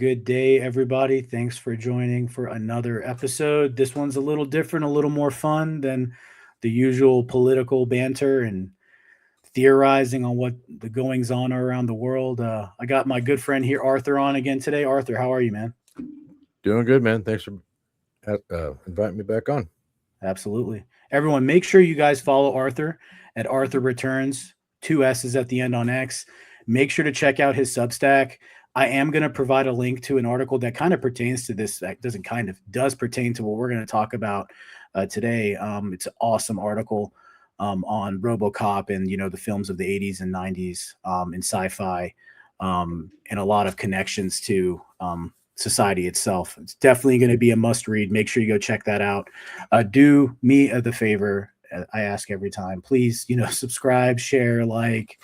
good day, everybody. Thanks for joining for another episode. This one's a little different, a little more fun than the usual political banter and theorizing on what the goings on are around the world. I got my good friend here, Arthur, on again today. Arthur, how are you, man? Doing good, man. Thanks for inviting me back on. Absolutely. Everyone, make sure you guys follow Arthur at Arthur Returns, two S's at the end on X. Make sure to check out his Substack. I am going to provide a link to an article that kind of pertains to this. That doesn't kind of does pertain to what we're going to talk about today. It's an awesome article on RoboCop and the films of the 80s and 90s in sci-fi and a lot of connections to society itself. It's definitely going to be a must read. Make sure you go check that out. Do me the favor. I ask every time, please, subscribe, share, like,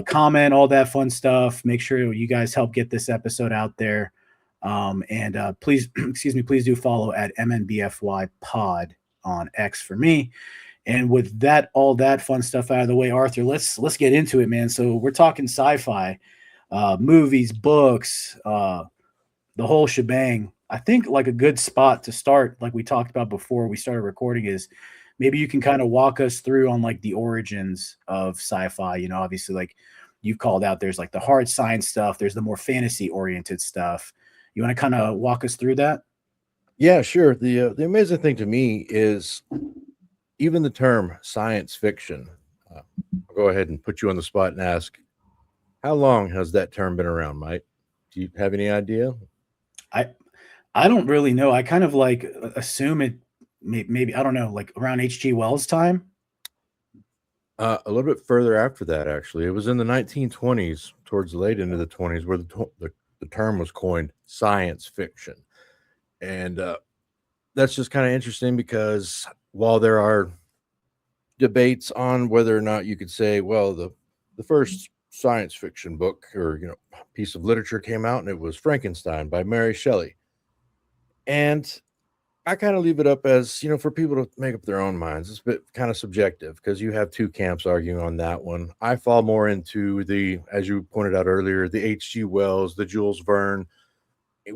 comment, all that fun stuff. Make sure you guys help get this episode out there. And please, excuse me, please do follow at MNBFY pod on X for me. And with that, all that fun stuff out of the way, Arthur, let's get into it, man. So we're talking sci-fi, movies, books, the whole shebang. I think like a good spot to start, like we talked about before we started recording, is maybe you can kind of walk us through on like the origins of sci-fi. Obviously, like you've called out, there's like the hard science stuff, there's the more fantasy oriented stuff. You want to kind of walk us through that? Yeah, sure. The amazing thing to me is even the term science fiction. I'll go ahead and put you on the spot and ask, how long has that term been around, Mike? Do you have any idea? I don't really know. I kind of like assume it maybe I don't know, like around H.G. Wells' time. A little bit further after that, actually. It was in the 1920s, towards the late end of the 20s, where the term was coined science fiction. And that's just kind of interesting because while there are debates on whether or not you could say, well, the first science fiction book or piece of literature came out and it was Frankenstein by Mary Shelley. And I kind of leave it up as, for people to make up their own minds. It's a bit kind of subjective because you have two camps arguing on that one. I fall more into as you pointed out earlier, the H.G. Wells, the Jules Verne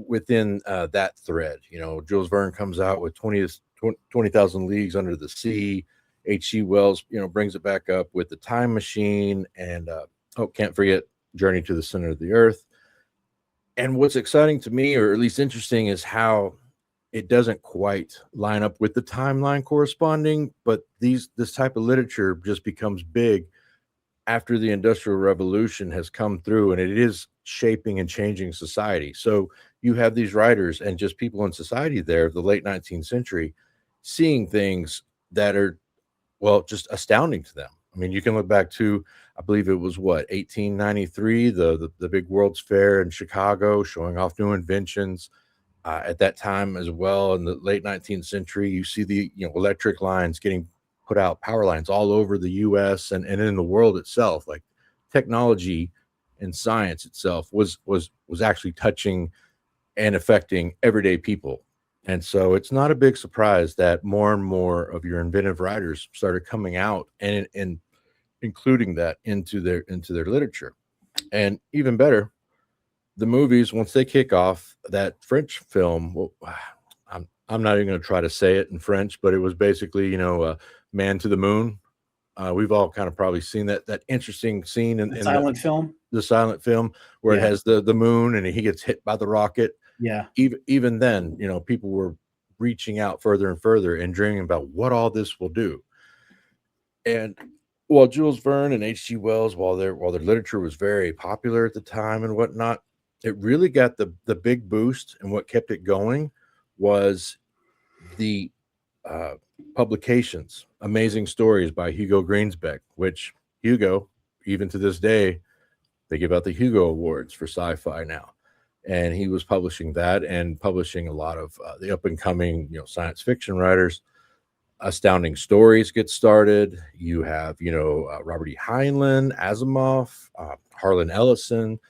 within that thread. Jules Verne comes out with 20,000 Leagues Under the Sea. H.G. Wells, brings it back up with The Time Machine and, can't forget Journey to the Center of the Earth. And what's exciting to me, or at least interesting, is how it doesn't quite line up with the timeline corresponding, but this type of literature just becomes big after the Industrial Revolution has come through, and it is shaping and changing society. So you have these writers and just people in society there of the late 19th century seeing things that are, well, just astounding to them. I mean, you can look back to, I believe it was 1893, the big World's Fair in Chicago, showing off new inventions. At that time as well, in the late 19th century, you see the electric lines getting put out, power lines all over the U.S. and in the world itself. Like technology and science itself was actually touching and affecting everyday people. And so it's not a big surprise that more and more of your inventive writers started coming out and including that into their literature. And even better, the movies, once they kick off, that French film, well, I'm not even going to try to say it in French, but it was basically, Man to the Moon. We've all kind of probably seen that interesting scene in Silent film. The silent film where it has the moon and he gets hit by the rocket. Yeah. Even then, people were reaching out further and further and dreaming about what all this will do. And while Jules Verne and H.G. Wells, while their literature was very popular at the time and whatnot, it really got the big boost, and what kept it going was the publications, Amazing Stories by Hugo Greensbeck, which Hugo, even to this day, they give out the Hugo Awards for sci-fi now. And he was publishing that and publishing a lot of the up-and-coming, science fiction writers. Astounding Stories get started. You have, Robert E. Heinlein, Asimov, Harlan Ellison,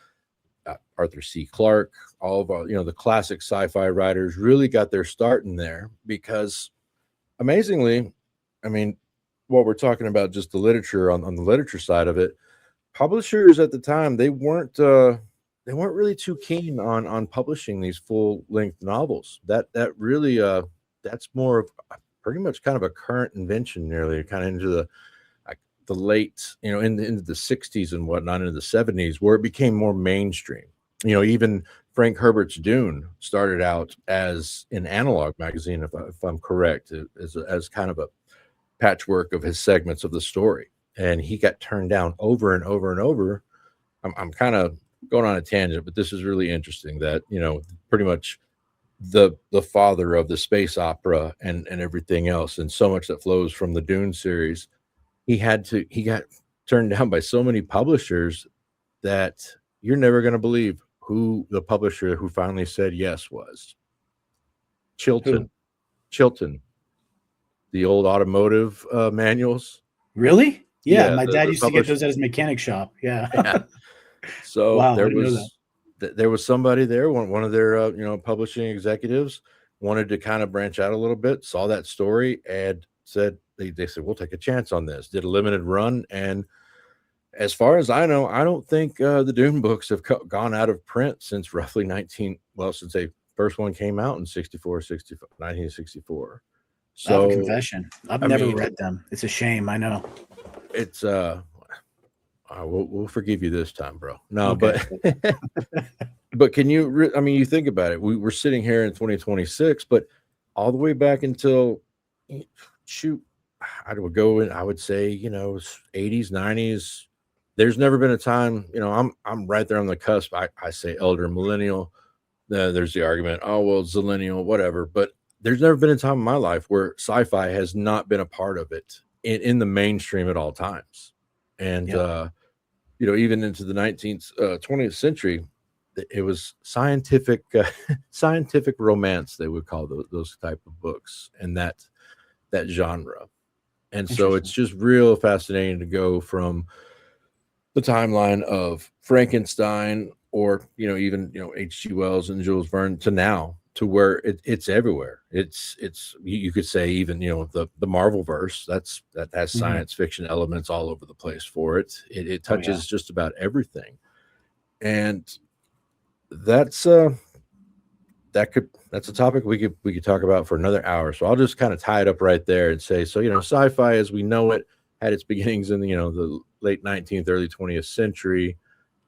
Arthur C. Clarke, all of our, the classic sci-fi writers really got their start in there because amazingly, I mean, while we're talking about just the literature on the literature side of it, publishers at the time, they they weren't really too keen on publishing these full length novels. That really that's more of pretty much kind of a current invention, nearly kind of into the late, into the 60s and whatnot, into the 70s, where it became more mainstream. Even Frank Herbert's Dune started out as an analog magazine, if I'm correct, as kind of a patchwork of his segments of the story, and he got turned down over and over and over. I'm kind of going on a tangent, but this is really interesting that pretty much the father of the space opera and everything else, and so much that flows from the Dune series, he got turned down by so many publishers that you're never going to believe who the publisher who finally said yes was. Chilton. The old automotive manuals. Really? Yeah, Yeah, my dad the used to get those at his mechanic shop. Yeah. Yeah. So Wow, I there didn't know that. there was somebody there, one of their publishing executives wanted to kind of branch out a little bit, saw that story, and said they said, we'll take a chance on this. Did a limited run, and as far as I know, I don't think the Dune books have gone out of print since roughly since they first one came out in 1964. I have a So confession. I've I never mean, read them. It's a shame. I know. it's we'll forgive you this time, bro. No, Okay. but can you? I mean, you think about it. We're sitting here in 2026, but all the way back until shoot, I would go in. I would say 80s, 90s. There's never been a time. I'm right there on the cusp. I say elder millennial. There's the argument. Oh well, zillennial, whatever. But there's never been a time in my life where sci-fi has not been a part of it in the mainstream at all times. And Yeah. even into the 20th century, it was scientific scientific romance, they would call those type of books, and that genre. And so it's Interesting. just real fascinating to go from the timeline of Frankenstein, or even H.G. Wells and Jules Verne, to now, to where it's everywhere. It's you could say even the Marvel verse, that has Mhm. science fiction elements all over the place for it. It Oh yeah. touches just about everything, and that's that's a topic we could talk about for another hour. So I'll just kind of tie it up right there and say, so sci-fi as we know it had its beginnings in the late 19th, early 20th century,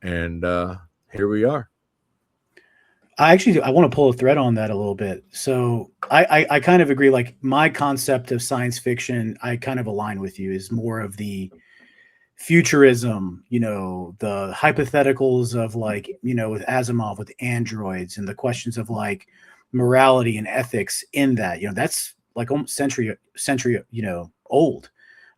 and here we are. I want to pull a thread on that a little bit. So I kind of agree. Like my concept of science fiction, I kind of align with you, is more of the futurism, the hypotheticals of like, with Asimov, with androids, and the questions of like morality and ethics in that, that's like almost century, old.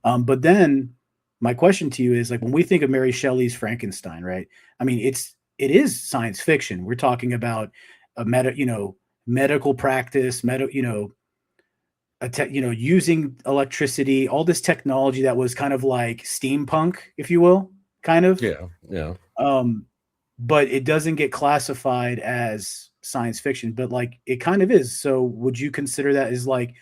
But then my question to you is like, when we think of Mary Shelley's Frankenstein, right? I mean, it is science fiction. We're talking about a medical practice, using electricity, all this technology that was kind of like steampunk, if you will, kind of. Yeah. But it doesn't get classified as science fiction, but like it kind of is. So would you consider that as like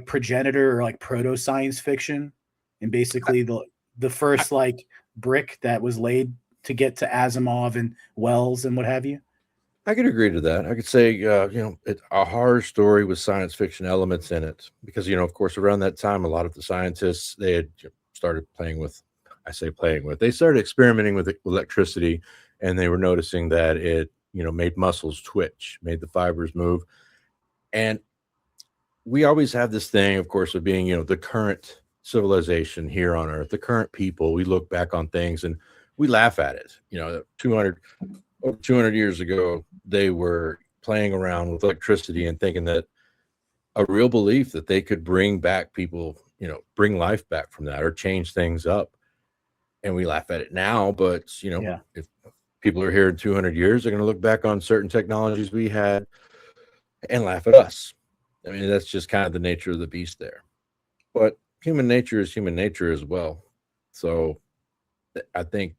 progenitor or like proto science fiction, and basically the first like brick that was laid to get to Asimov and Wells and what have you? I could agree to that. I could say, it's a horror story with science fiction elements in it, because, of course, around that time, a lot of the scientists, they had started they started experimenting with electricity, and they were noticing that it, made muscles twitch, made the fibers move. And we always have this thing, of course, of being, the current civilization here on Earth, the current people. We look back on things and we laugh at it. 200 years ago, they were playing around with electricity and thinking that a real belief that they could bring back people, bring life back from that or change things up. And we laugh at it now, but Yeah. if people are here in 200 years, they're going to look back on certain technologies we had and laugh at us. I mean, that's just kind of the nature of the beast there. But human nature is human nature as well. So I think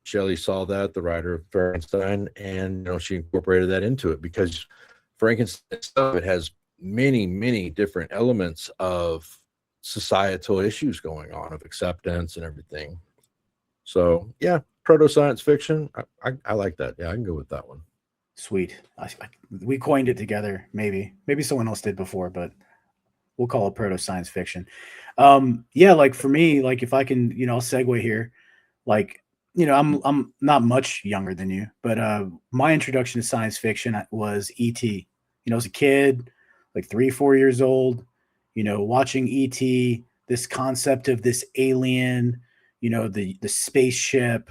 Shelley saw that, the writer of Frankenstein, and she incorporated that into it, because Frankenstein itself, it has many, many different elements of societal issues going on, of acceptance and everything. So yeah, proto science fiction. I like that. Yeah, I can go with that one. Sweet. We coined it together. Maybe someone else did before, but we'll call it proto science fiction. Yeah, like for me, like if I can, I'll segue here. Like, I'm not much younger than you, but my introduction to science fiction was E.T. As a kid, like 3, 4 years old, watching E.T. This concept of this alien, the spaceship,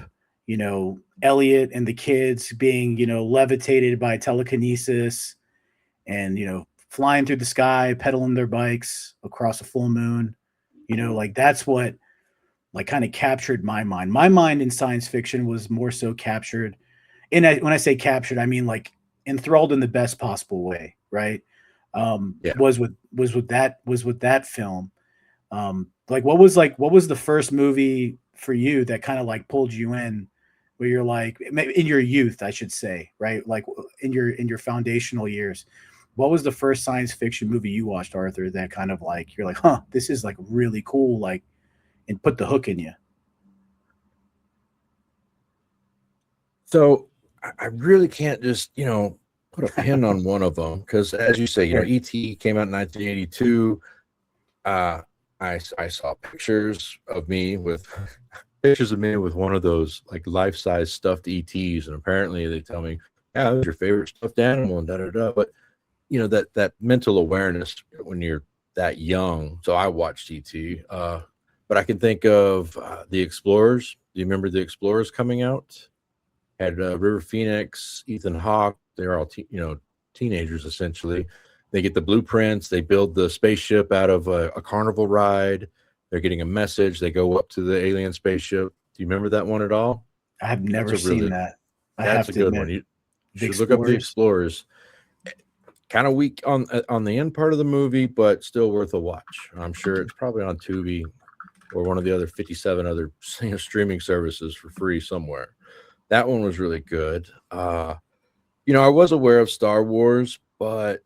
Elliot and the kids being, levitated by telekinesis and, flying through the sky, pedaling their bikes across a full moon. Like that's what like kind of captured my mind. My mind in science fiction was more so captured. And when I say captured, I mean like enthralled in the best possible way, right? Yeah. Was with that film. What was the first movie for you that kind of like pulled you in, where you're like in your youth, I should say, right? Like in your foundational years, what was the first science fiction movie you watched, Arthur, that kind of like you're like, huh, this is like really cool, like, and put the hook in you? So I really can't just, put a pin on one of them because, as you say, Sure. E.T. came out in 1982. I saw pictures of me with one of those like life-size stuffed ETs, and apparently they tell me, yeah, that was your favorite stuffed animal and da da da. But that mental awareness when you're that young. So I watched ET, but I can think of the Explorers. Do you remember the Explorers coming out? Had River Phoenix, Ethan Hawke. They're all teenagers essentially. They get the blueprints. They build the spaceship out of a carnival ride. They're getting a message. They go up to the alien spaceship. Do you remember that one at all? I have That's never a seen really that. I that's have a to good one. admit. You The should look up the Explorers. Explorers. Kind of weak on the end part of the movie, but still worth a watch. I'm sure it's probably on Tubi or one of the other 57 other streaming services for free somewhere. That one was really good. I was aware of Star Wars, but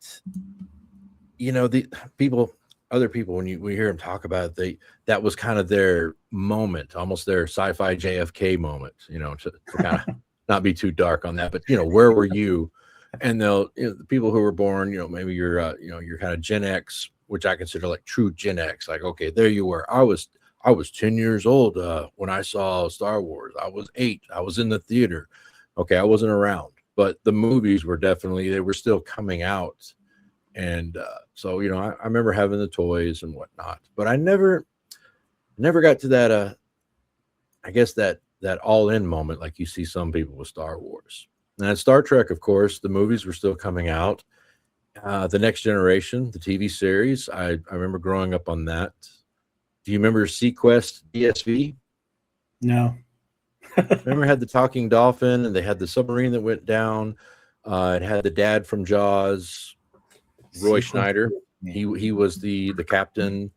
the other people, when we hear them talk about it, that was kind of their moment, almost their sci-fi JFK moment, to kind of not be too dark on that, but where were you? And they'll, the people who were born, maybe you're kind of Gen X, which I consider like true Gen X. Like, okay, there you were. I was 10 years old when I saw Star Wars. I was 8. I was in the theater. Okay, I wasn't around, but the movies were they were still coming out. And so, I remember having the toys and whatnot, but I never got to that, I guess that all in moment like you see some people with Star Wars. And Star Trek, of course, the movies were still coming out. The Next Generation, the TV series, I remember growing up on that. Do you remember Sequest DSV? No. Remember, it had the talking dolphin, and they had the submarine that went down. It had the dad from Jaws, Roy Schneider. He was the captain.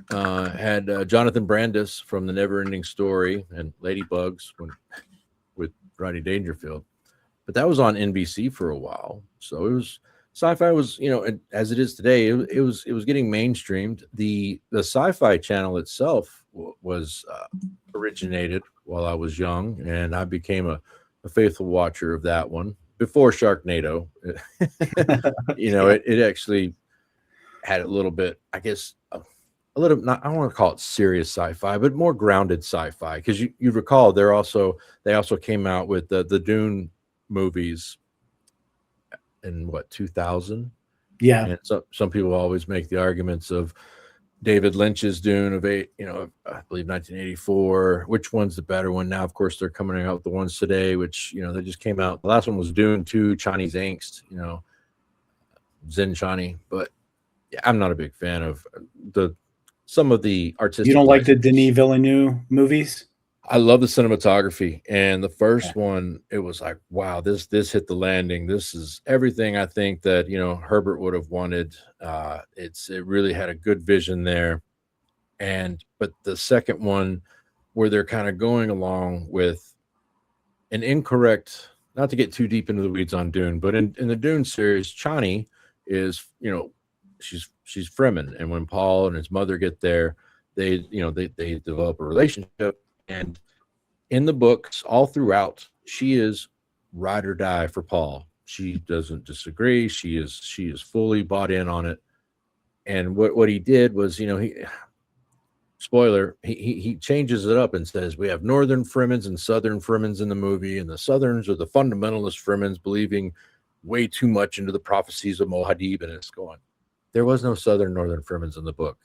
Had Jonathan Brandis from The Neverending Story and Ladybugs with Rodney Dangerfield. But that was on NBC for a while. So it was Sci-Fi was, as it is today, it was getting mainstreamed. The Sci-Fi channel itself was originated while I was young, and I became a faithful watcher of that one before Sharknado. It actually had a little bit, I guess, a little, not, I don't want to call it serious sci-fi, but more grounded sci-fi. Because you recall they also came out with the Dune movies in 2000. Yeah. And so some people always make the arguments of David Lynch's Dune of I believe 1984. Which one's the better one? Now, of course, they're coming out with the ones today, which they just came out. The last one was Dune 2, Chinese Angst, Zen Chani. But yeah, I'm not a big fan of some of the artistic. You don't like the Denis Villeneuve movies? I love the cinematography, and the first one, it was like, wow, this hit the landing. This is everything I think that Herbert would have wanted. It really had a good vision there, but the second one, where they're kind of going along with an incorrect, not to get too deep into the weeds on Dune, but in the Dune series, Chani is she's Fremen, and when Paul and his mother get there, they develop a relationship. And in the books, all throughout, she is ride or die for Paul. She doesn't disagree. She is fully bought in on it. And what he did was, he spoiler, he changes it up and says we have northern Fremens and southern Fremens in the movie, and the southerns are the fundamentalist Fremens believing way too much into the prophecies of Mohadib, and it's going. There was no southern northern Fremens in the book.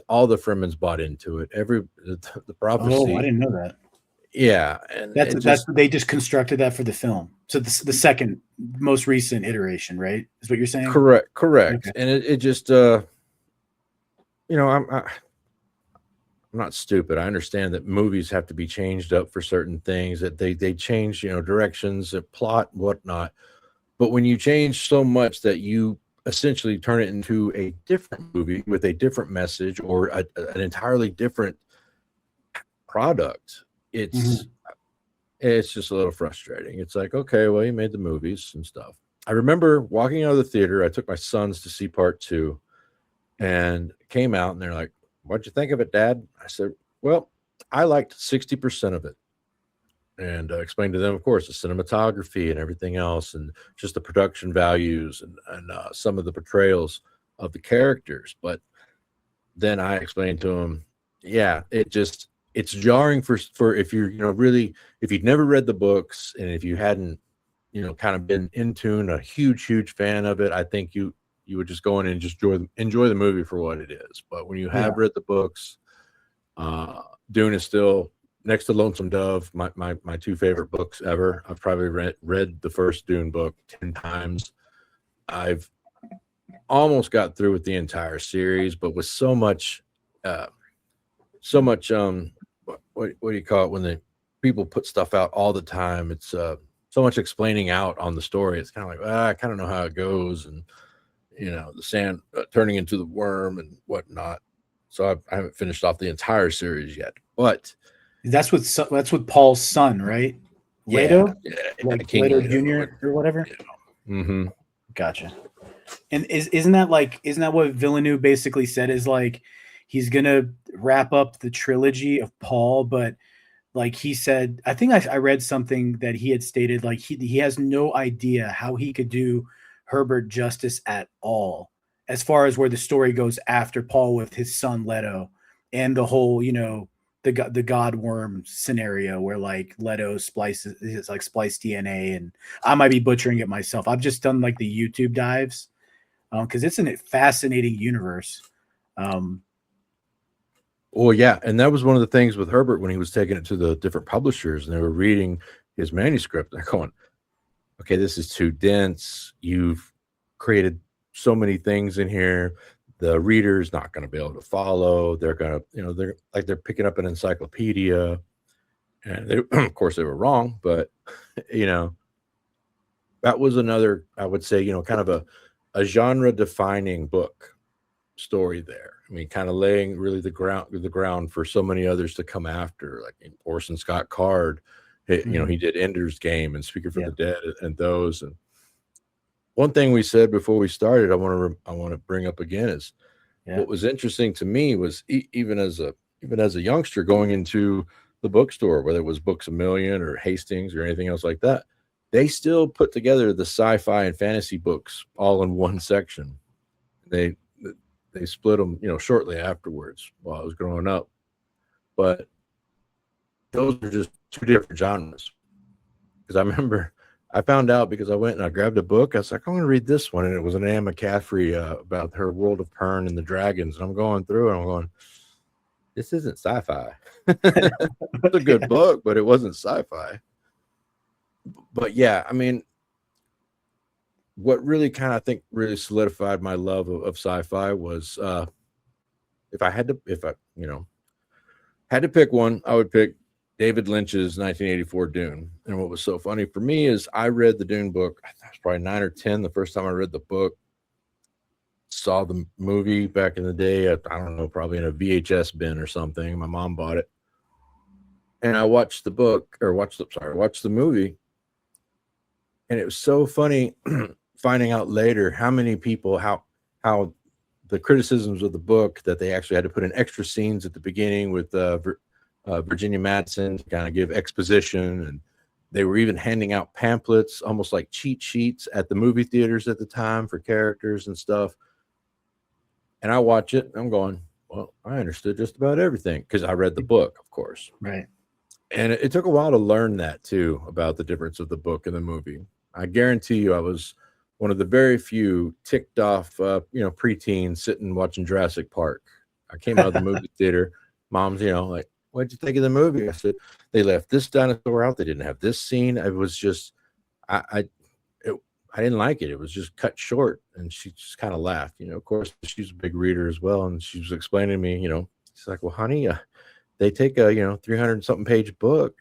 All the Fremens bought into it. The prophecy. Oh, I didn't know that. Yeah, and that's they just constructed that for the film. So the second most recent iteration, right? Is what you're saying? Correct. Okay. And it just I'm not stupid. I understand that movies have to be changed up for certain things, that they change, directions, plot, whatnot. But when you change so much that you essentially turn it into a different movie with a different message or an entirely different product, it's just a little frustrating. It's like, okay, well, you made the movies and stuff. I remember walking out of the theater. I took my sons to see part 2 and came out, and they're like, "What'd you think of it, Dad?" I said, "Well, I liked 60% of it." And explained to them, of course, the cinematography and everything else, and just the production values and some of the portrayals of the characters. But then I explained to them, yeah, it's jarring for if you're really, if you'd never read the books, and if you hadn't kind of been in tune, a huge fan of it, I think you would just go in and just enjoy the movie for what it is. But when you have read the books, Dune is still, next to Lonesome Dove, my 2 favorite books ever. I've probably read the first Dune book 10 times. I've almost got through with the entire series, but with so much what do you call it when the people put stuff out all the time? It's so much explaining out on the story. It's kind of like, I kind of know how it goes, and the sand turning into the worm and whatnot. So I haven't finished off the entire series yet, but that's with Paul's son, right? Leto, like King Leto Jr. or whatever. Mm-hmm. Gotcha. And isn't that what Villeneuve basically said? Is like he's gonna wrap up the trilogy of Paul, but like he said, I think I read something that he had stated, like he has no idea how he could do Herbert justice at all, as far as where the story goes after Paul with his son Leto, and the whole the God worm scenario where like Leto splices, it's like spliced DNA, and I might be butchering it myself. I've just done like the YouTube dives because it's a fascinating universe. Well, yeah, and that was one of the things with Herbert when he was taking it to the different publishers, and they were reading his manuscript. They're going, "Okay, this is too dense. You've created so many things in here. The reader's not going to be able to follow. They're going to, they're picking up an encyclopedia." And they, of course, they were wrong, but that was another, I would say, kind of a genre-defining book story there. I mean, kind of laying really the ground for so many others to come after, like Orson Scott Card. He did Ender's Game and Speaker for the Dead and those. And one thing we said before we started, I want to bring up again is what was interesting to me was even as a youngster going into the bookstore, whether it was Books A Million or Hastings or anything else like that, they still put together the sci-fi and fantasy books all in one section. They split them, shortly afterwards while I was growing up. But those are just 2 different genres. Because I remember I found out because I went and I grabbed a book. I was like, I'm going to read this one. And it was an Anne McCaffrey about her World of Pern and the Dragons. And I'm going through and I'm going, this isn't sci-fi. It's a good book, but it wasn't sci-fi. But yeah, I mean, what really kind of, I think, really solidified my love of sci-fi was if I had to pick one, I would pick David Lynch's 1984 Dune. And what was so funny for me is I read the Dune book, I was probably 9 or 10 the first time I read the book. Saw the movie back in the day, I don't know, probably in a VHS bin or something. My mom bought it. And I watched the movie. And it was so funny finding out later how many people, how the criticisms of the book that they actually had to put in extra scenes at the beginning with Virginia Madsen to kind of give exposition, and they were even handing out pamphlets, almost like cheat sheets, at the movie theaters at the time for characters and stuff. And I watch it, and I'm going, well, I understood just about everything because I read the book, of course. Right. And it took a while to learn that too, about the difference of the book and the movie. I guarantee you, I was one of the very few ticked off, preteens sitting watching Jurassic Park. I came out of the movie theater. Mom's, like, what'd you think of the movie? I said, they left this dinosaur out. They didn't have this scene. It was just, I didn't like it. It was just cut short. And she just kind of laughed. Of course, she's a big reader as well. And she was explaining to me, she's like, well, honey, they take a 300 something page book,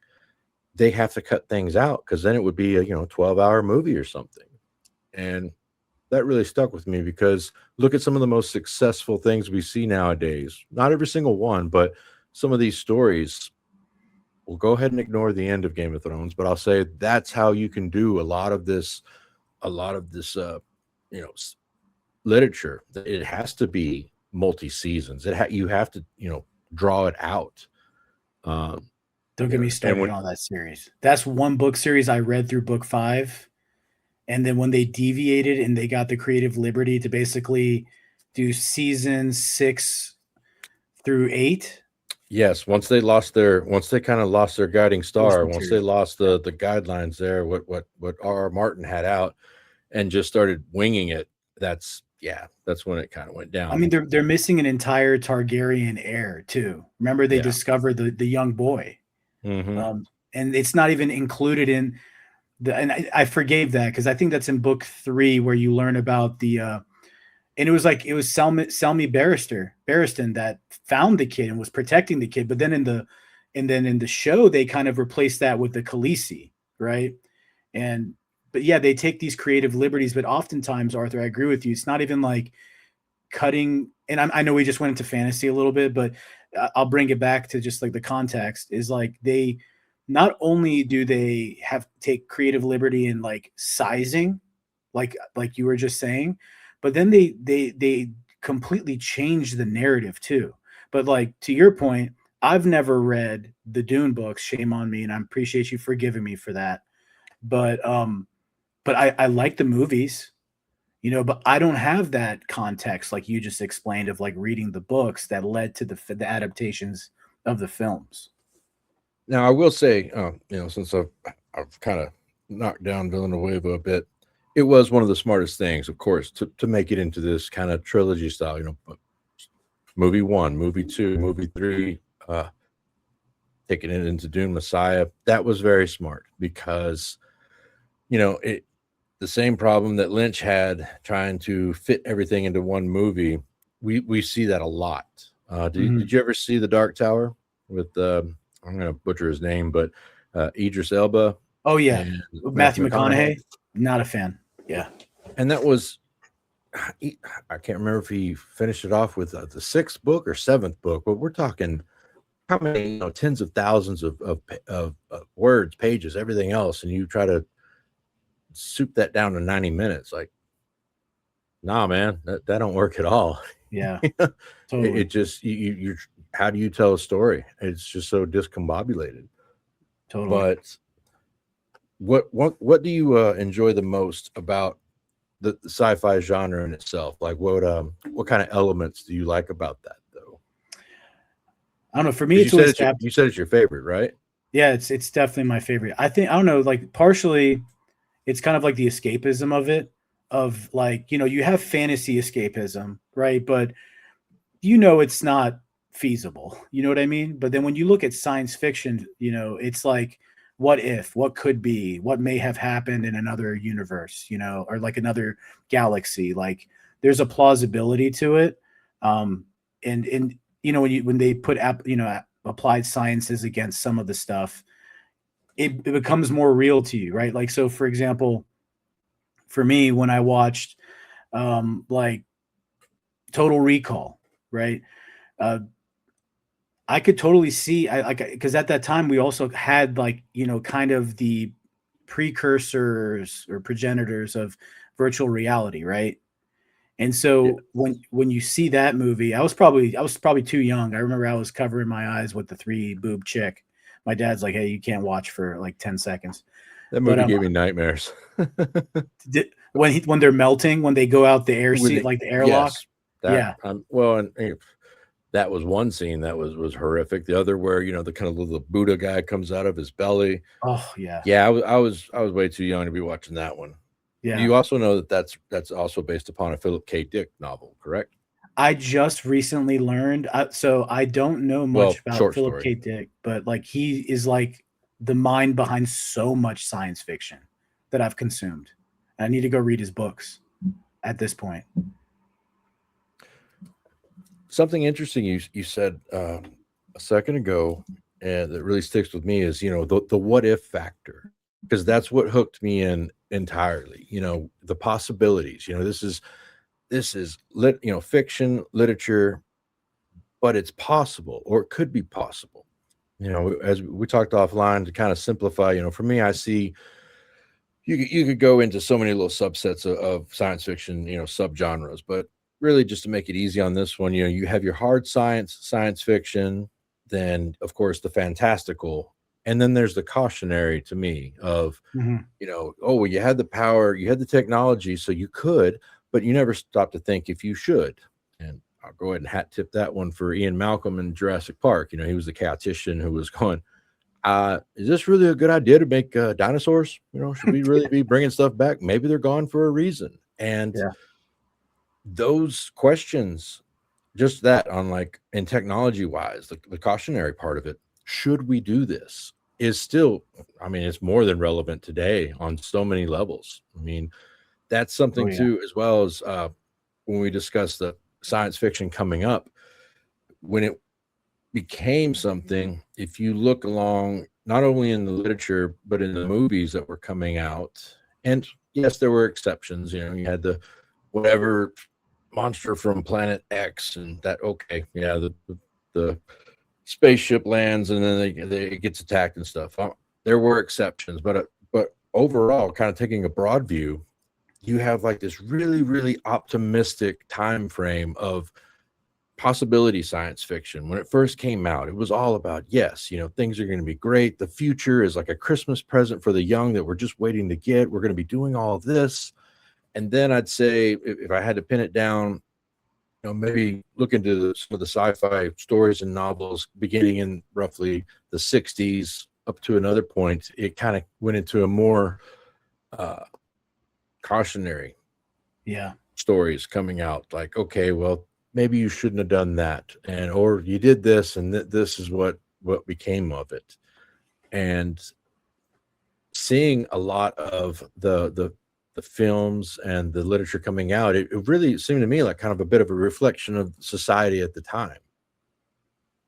they have to cut things out because then it would be a 12-hour movie or something. And that really stuck with me because look at some of the most successful things we see nowadays. Not every single one, but some of these stories. We'll go ahead and ignore the end of Game of Thrones, but I'll say that's how you can do a lot of this literature. It has to be multi seasons. You have to draw it out. Don't get me started on that series. That's one book series I read through book 5. And then when they deviated and they got the creative liberty to basically do seasons 6 through 8. Yes. Once they kind of lost their guiding star, once they lost the guidelines there, what R.R. Martin had out and just started winging it, that's when it kind of went down. I mean, they're missing an entire Targaryen heir too. Remember, they discovered the young boy, and it's not even included in the. And I forgave that because I think that's in book 3 where you learn about the. And it was Selmy Barristan that found the kid and was protecting the kid, but then in the show they kind of replaced that with the Khaleesi, right? But yeah, they take these creative liberties, but oftentimes, Arthur, I agree with you. It's not even like cutting. And I know we just went into fantasy a little bit, but I'll bring it back to just like the context is like they not only do they take creative liberty in like sizing, like you were just saying, but then they completely change the narrative too. But like to your point, I've never read the Dune books. Shame on me, and I appreciate you forgiving me for that. But I like the movies, but I don't have that context like you just explained of like reading the books that led to the adaptations of the films. Now, I will say, since I've kind of knocked down Villanueva a bit, it was one of the smartest things, of course, to make it into this kind of trilogy style, movie 1, movie 2, movie 3, taking it into Dune Messiah. That was very smart because, the same problem that Lynch had trying to fit everything into one movie, we see that a lot. Did you ever see The Dark Tower with I'm going to butcher his name, but Idris Elba? Oh yeah, Matthew McConaughey. Not a fan. Yeah, and that was I can't remember if he finished it off with the 6th book or 7th book, but we're talking how many tens of thousands of words, pages, everything else, and you try to soup that down to 90 minutes. Like, nah, man, that don't work at all. Yeah, totally. It just you how do you tell a story? It's just so discombobulated. Totally. But what do you enjoy the most about the sci-fi genre in itself? Like what kind of elements do you like about that though? I don't know. For me, you said it's your favorite, right? Yeah, it's definitely my favorite. I think I don't know. Like partially, it's kind of like the escapism of it. Of like you have fantasy escapism, right? But it's not feasible. You know what I mean? But then when you look at science fiction, it's like what if, what could be, what may have happened in another universe, or like another galaxy. Like there's a plausibility to it. And when they put applied sciences against some of the stuff, it becomes more real to you, right? Like, so for example, for me, when I watched like Total Recall, right? I could totally see because at that time we also had like, kind of the precursors or progenitors of virtual reality, right? And Yeah. so when you see that movie, I was probably too young. I remember I was covering my eyes with the 3 boob chick. My dad's like, "Hey, you can't watch for like 10 seconds." That But movie gave me nightmares. when they're melting, when they go out the air With seat, the, like the airlock. yes, that Yeah. well, and that was one scene that was horrific. The other where the kind of little Buddha guy comes out of his belly. Oh yeah. Yeah, I was way too young to be watching that one. Yeah. You also know that that's also based upon a Philip K. Dick novel, correct? I just recently learned, so I don't know much Well, about short Philip story. K. Dick, but like he is like the mind behind so much science fiction that I've consumed. I need to go read his books at this point. Something interesting you said a second ago, and that really sticks with me is the what if factor, because that's what hooked me in entirely. The possibilities. This is fiction literature, but it's possible, or it could be possible. As we talked offline, to kind of simplify, for me, I see you could go into so many little subsets of science fiction, subgenres, but really just to make it easy on this one, you have your hard science fiction, then of course the fantastical, and then there's the cautionary to me of, Mhm. oh, well, you had the power, you had the technology, so you could, but you never stop to think if you should. And I'll go ahead and hat tip that one for Ian Malcolm in Jurassic Park. He was the chaotician who was going, is this really a good idea to make dinosaurs? Should we really be bringing stuff back? Maybe they're gone for a reason. And Yeah. those questions, just that on like in technology wise, the cautionary part of it, should we do this, is still, I mean, it's more than relevant today on so many levels. I mean, that's Oh something yeah. too, as well as when we discuss the science fiction coming up, when it became something, if you look along not only in the literature but in the movies that were coming out, and yes, there were exceptions. You had the whatever monster from planet X, and that, okay, yeah, the spaceship lands and then it gets attacked and stuff. There were exceptions, but overall, kind of taking a broad view, you have like this really, really optimistic time frame of possibility science fiction. When it first came out, it was all about, yes, things are going to be great. The future is like a Christmas present for the young that we're just waiting to get. We're going to be doing all of this. And then I'd say, if I had to pin it down, maybe look into some of the sci-fi stories and novels beginning in roughly the 60s up to another point, it kind of went into a more cautionary Yeah. stories coming out, like, okay, well, maybe you shouldn't have done that, and or you did this, and this is what became of it. And seeing a lot of the films and the literature coming out, it really seemed to me like kind of a bit of a reflection of society at the time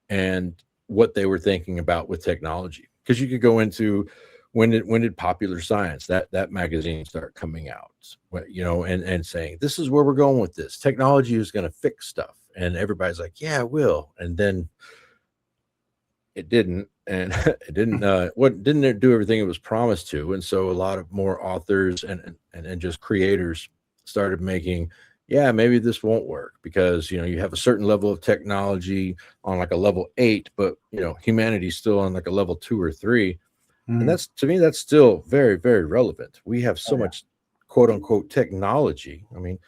and what they were thinking about with technology. Because you could go into, when did Popular Science, that magazine, start coming out, and saying, this is where we're going with this technology is going to fix stuff, and everybody's like, yeah, it will. And then it didn't, and it didn't do everything it was promised to. And so a lot of more authors and just creators started making, yeah, maybe this won't work, because you have a certain level of technology on like a level 8, but humanity's still on like a level 2 or 3. And Mhm. that's, to me, that's still very, very relevant. We have so Oh yeah. much quote unquote technology. I mean,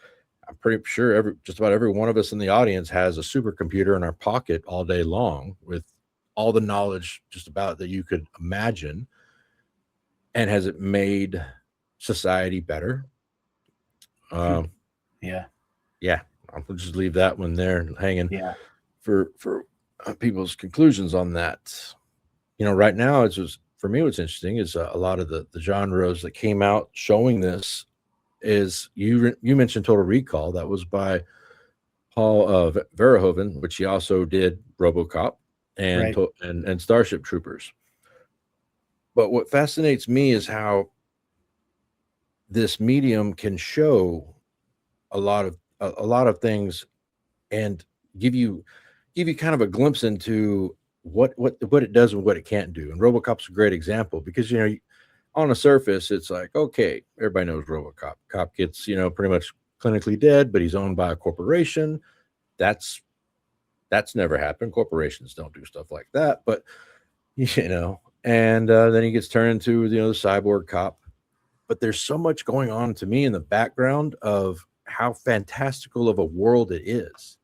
I'm pretty sure just about every one of us in the audience has a supercomputer in our pocket all day long with all the knowledge just about that you could imagine. And has it made society better? Um, Yeah. yeah, I'll just leave that one there hanging Yeah. for people's conclusions on that. Right now, it's just, for me, what's interesting is a lot of the genres that came out showing this is, you mentioned Total Recall. That was by Paul Verhoeven, which he also did RoboCop and Right. and Starship Troopers. But what fascinates me is how this medium can show a lot of things, and give you kind of a glimpse into what it does and what it can't do. And RoboCop's a great example, because on the surface it's like, okay, everybody knows RoboCop. Cop gets pretty much clinically dead, but he's owned by a corporation. That's never happened. Corporations don't do stuff like that, but and then he gets turned into the cyborg cop. But there's so much going on to me in the background of how fantastical of a world it is.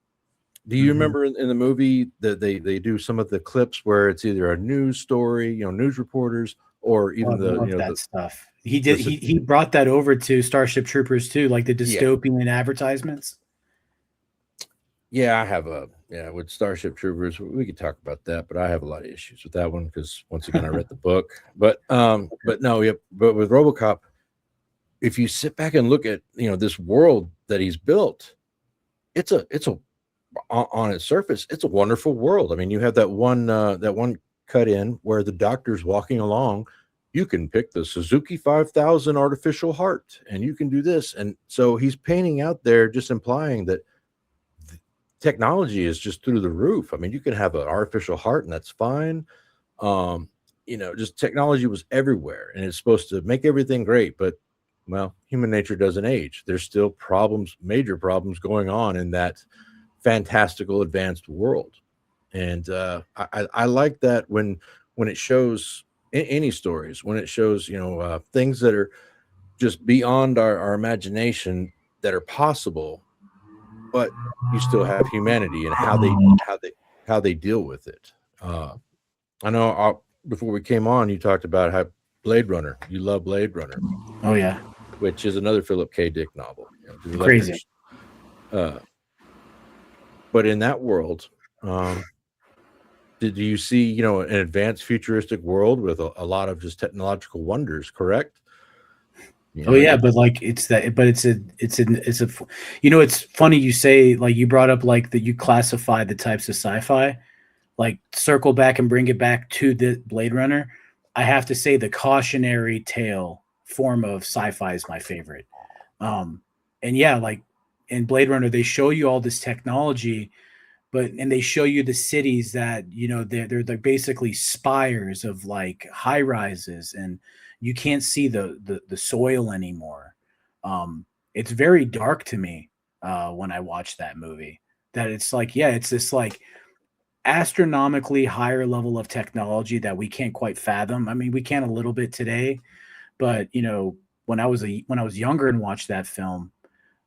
Do you remember in the movie that they do some of the clips where it's either a news story, news reporters, or even that stuff. He brought that over to Starship Troopers too, like the dystopian advertisements. Yeah, I have with Starship Troopers, we could talk about that, but I have a lot of issues with that one because once again I read the book. But but with RoboCop, if you sit back and look at this world that he's built, it's a on its surface, it's a wonderful world. I mean, you have that one cut in where the doctor's walking along. You can pick the Suzuki 5000 artificial heart, and you can do this. And so he's painting out there, just implying that technology is just through the roof. I mean, you can have an artificial heart, and that's fine. Just technology was everywhere, and it's supposed to make everything great. But well, human nature doesn't age. There's still problems, major problems going on in that fantastical advanced world. And I like that when it shows any stories, when it shows things that are just beyond our imagination that are possible, but you still have humanity and how they deal with it. I know before we came on, you talked about how Blade Runner, you love Blade Runner. Oh yeah, which is another Philip K. Dick novel. Crazy. But in that world, did you see an advanced futuristic world with a lot of just technological wonders? Correct. But like it's funny you say, like, you brought up like that you classify the types of sci-fi, like circle back and bring it back to the Blade Runner. I have to say the cautionary tale form of sci-fi is my favorite. And yeah, like in Blade Runner, they show you all this technology, and they show you the cities that they're basically spires of like high rises, and you can't see the soil anymore. It's very dark to me when I watch that movie. That it's like, yeah, it's this like astronomically higher level of technology that we can't quite fathom. I mean, we can a little bit today, but when I was younger and watched that film,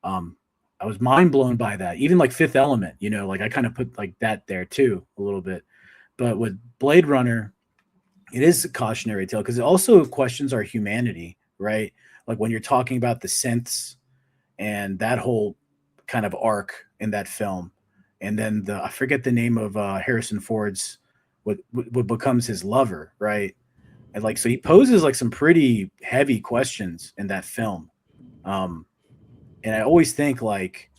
I was mind blown by that. Even like Fifth Element, like I kind of put like that there too a little bit. But with Blade Runner, it is a cautionary tale because it also questions our humanity, right? Like when you're talking about the synths and that whole kind of arc in that film, and then I forget the name of Harrison Ford's what becomes his lover, right? And like, so he poses like some pretty heavy questions in that film. And I always think like,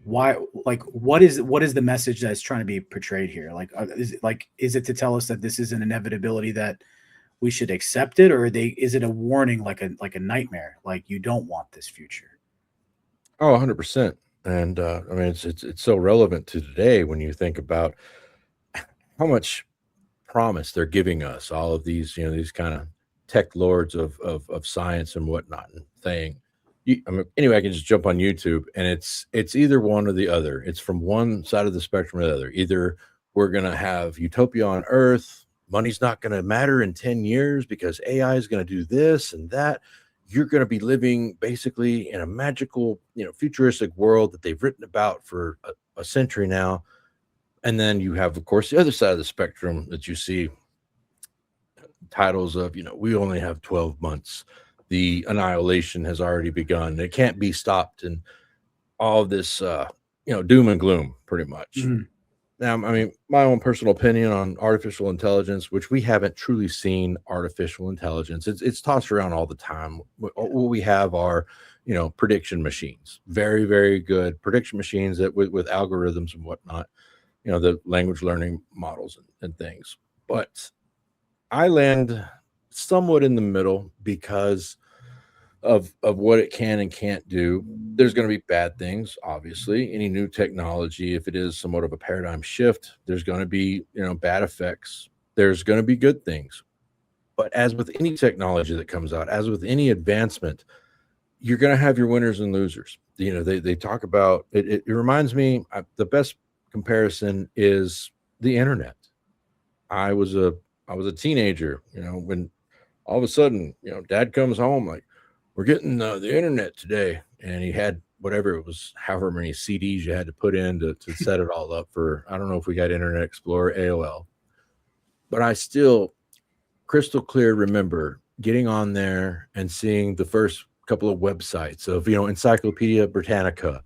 why, like, what is the message that's trying to be portrayed here? Like, is it to tell us that this is an inevitability that we should accept it, or is it a warning, like a nightmare, like you don't want this future? Oh, 100%. And I mean, it's so relevant to today when you think about how much promise they're giving us, all of these, these kind of tech lords of science and whatnot, and saying, anyway, I can just jump on YouTube and it's either one or the other. It's from one side of the spectrum or the other. Either we're going to have utopia on Earth, money's not going to matter in 10 years because AI is going to do this and that. You're going to be living basically in a magical, futuristic world that they've written about for a century now. And then you have, of course, the other side of the spectrum that you see titles of, we only have 12 months. The annihilation has already begun. It can't be stopped. And all of this, doom and gloom, pretty much. Mm-hmm. Now, I mean, my own personal opinion on artificial intelligence, which we haven't truly seen artificial intelligence. It's tossed around all the time. What we have are, prediction machines, very, very good prediction machines that with algorithms and whatnot, the language learning models and things. But I land somewhat in the middle because of what it can and can't do. There's going to be bad things, obviously. Any new technology, if it is somewhat of a paradigm shift, there's going to be, bad effects. There's going to be good things. But as with any technology that comes out, as with any advancement, you're going to have your winners and losers. they talk about it. It reminds me, the best comparison is the internet. I was a teenager, when all of a sudden, dad comes home like, we're getting the internet today, and he had whatever it was, however many CDs you had to put in to set it all up for. I don't know if we got Internet Explorer, AOL, but I still crystal clear remember getting on there and seeing the first couple of websites of Encyclopedia Britannica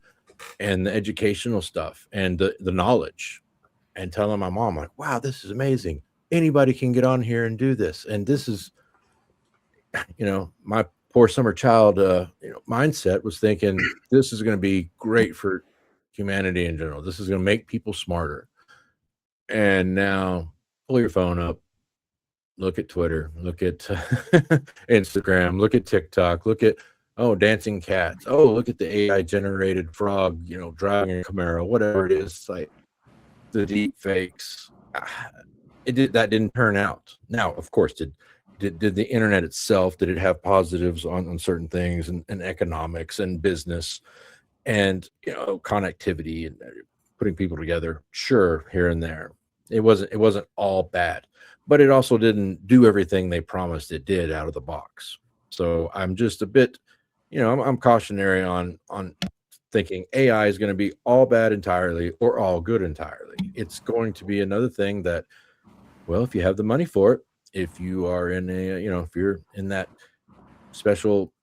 and the educational stuff and the knowledge, and telling my mom like, wow, this is amazing, anybody can get on here and do this, and this is my poor summer child mindset was thinking this is going to be great for humanity in general, this is going to make people smarter. And now pull your phone up, look at Twitter, look at Instagram, look at TikTok, look at, oh, dancing cats, oh, look at the AI generated frog, driving a Camaro, whatever it is. It's like the deep fakes. That didn't turn out. Now, of course, did the internet itself, did it have positives on certain things, and economics and business and connectivity and putting people together? Sure, here and there. It wasn't all bad, but it also didn't do everything they promised it did out of the box. So I'm just a bit, I'm cautionary on thinking AI is going to be all bad entirely or all good entirely. It's going to be another thing that, well, if you have the money for it, if you are in if you're in that special,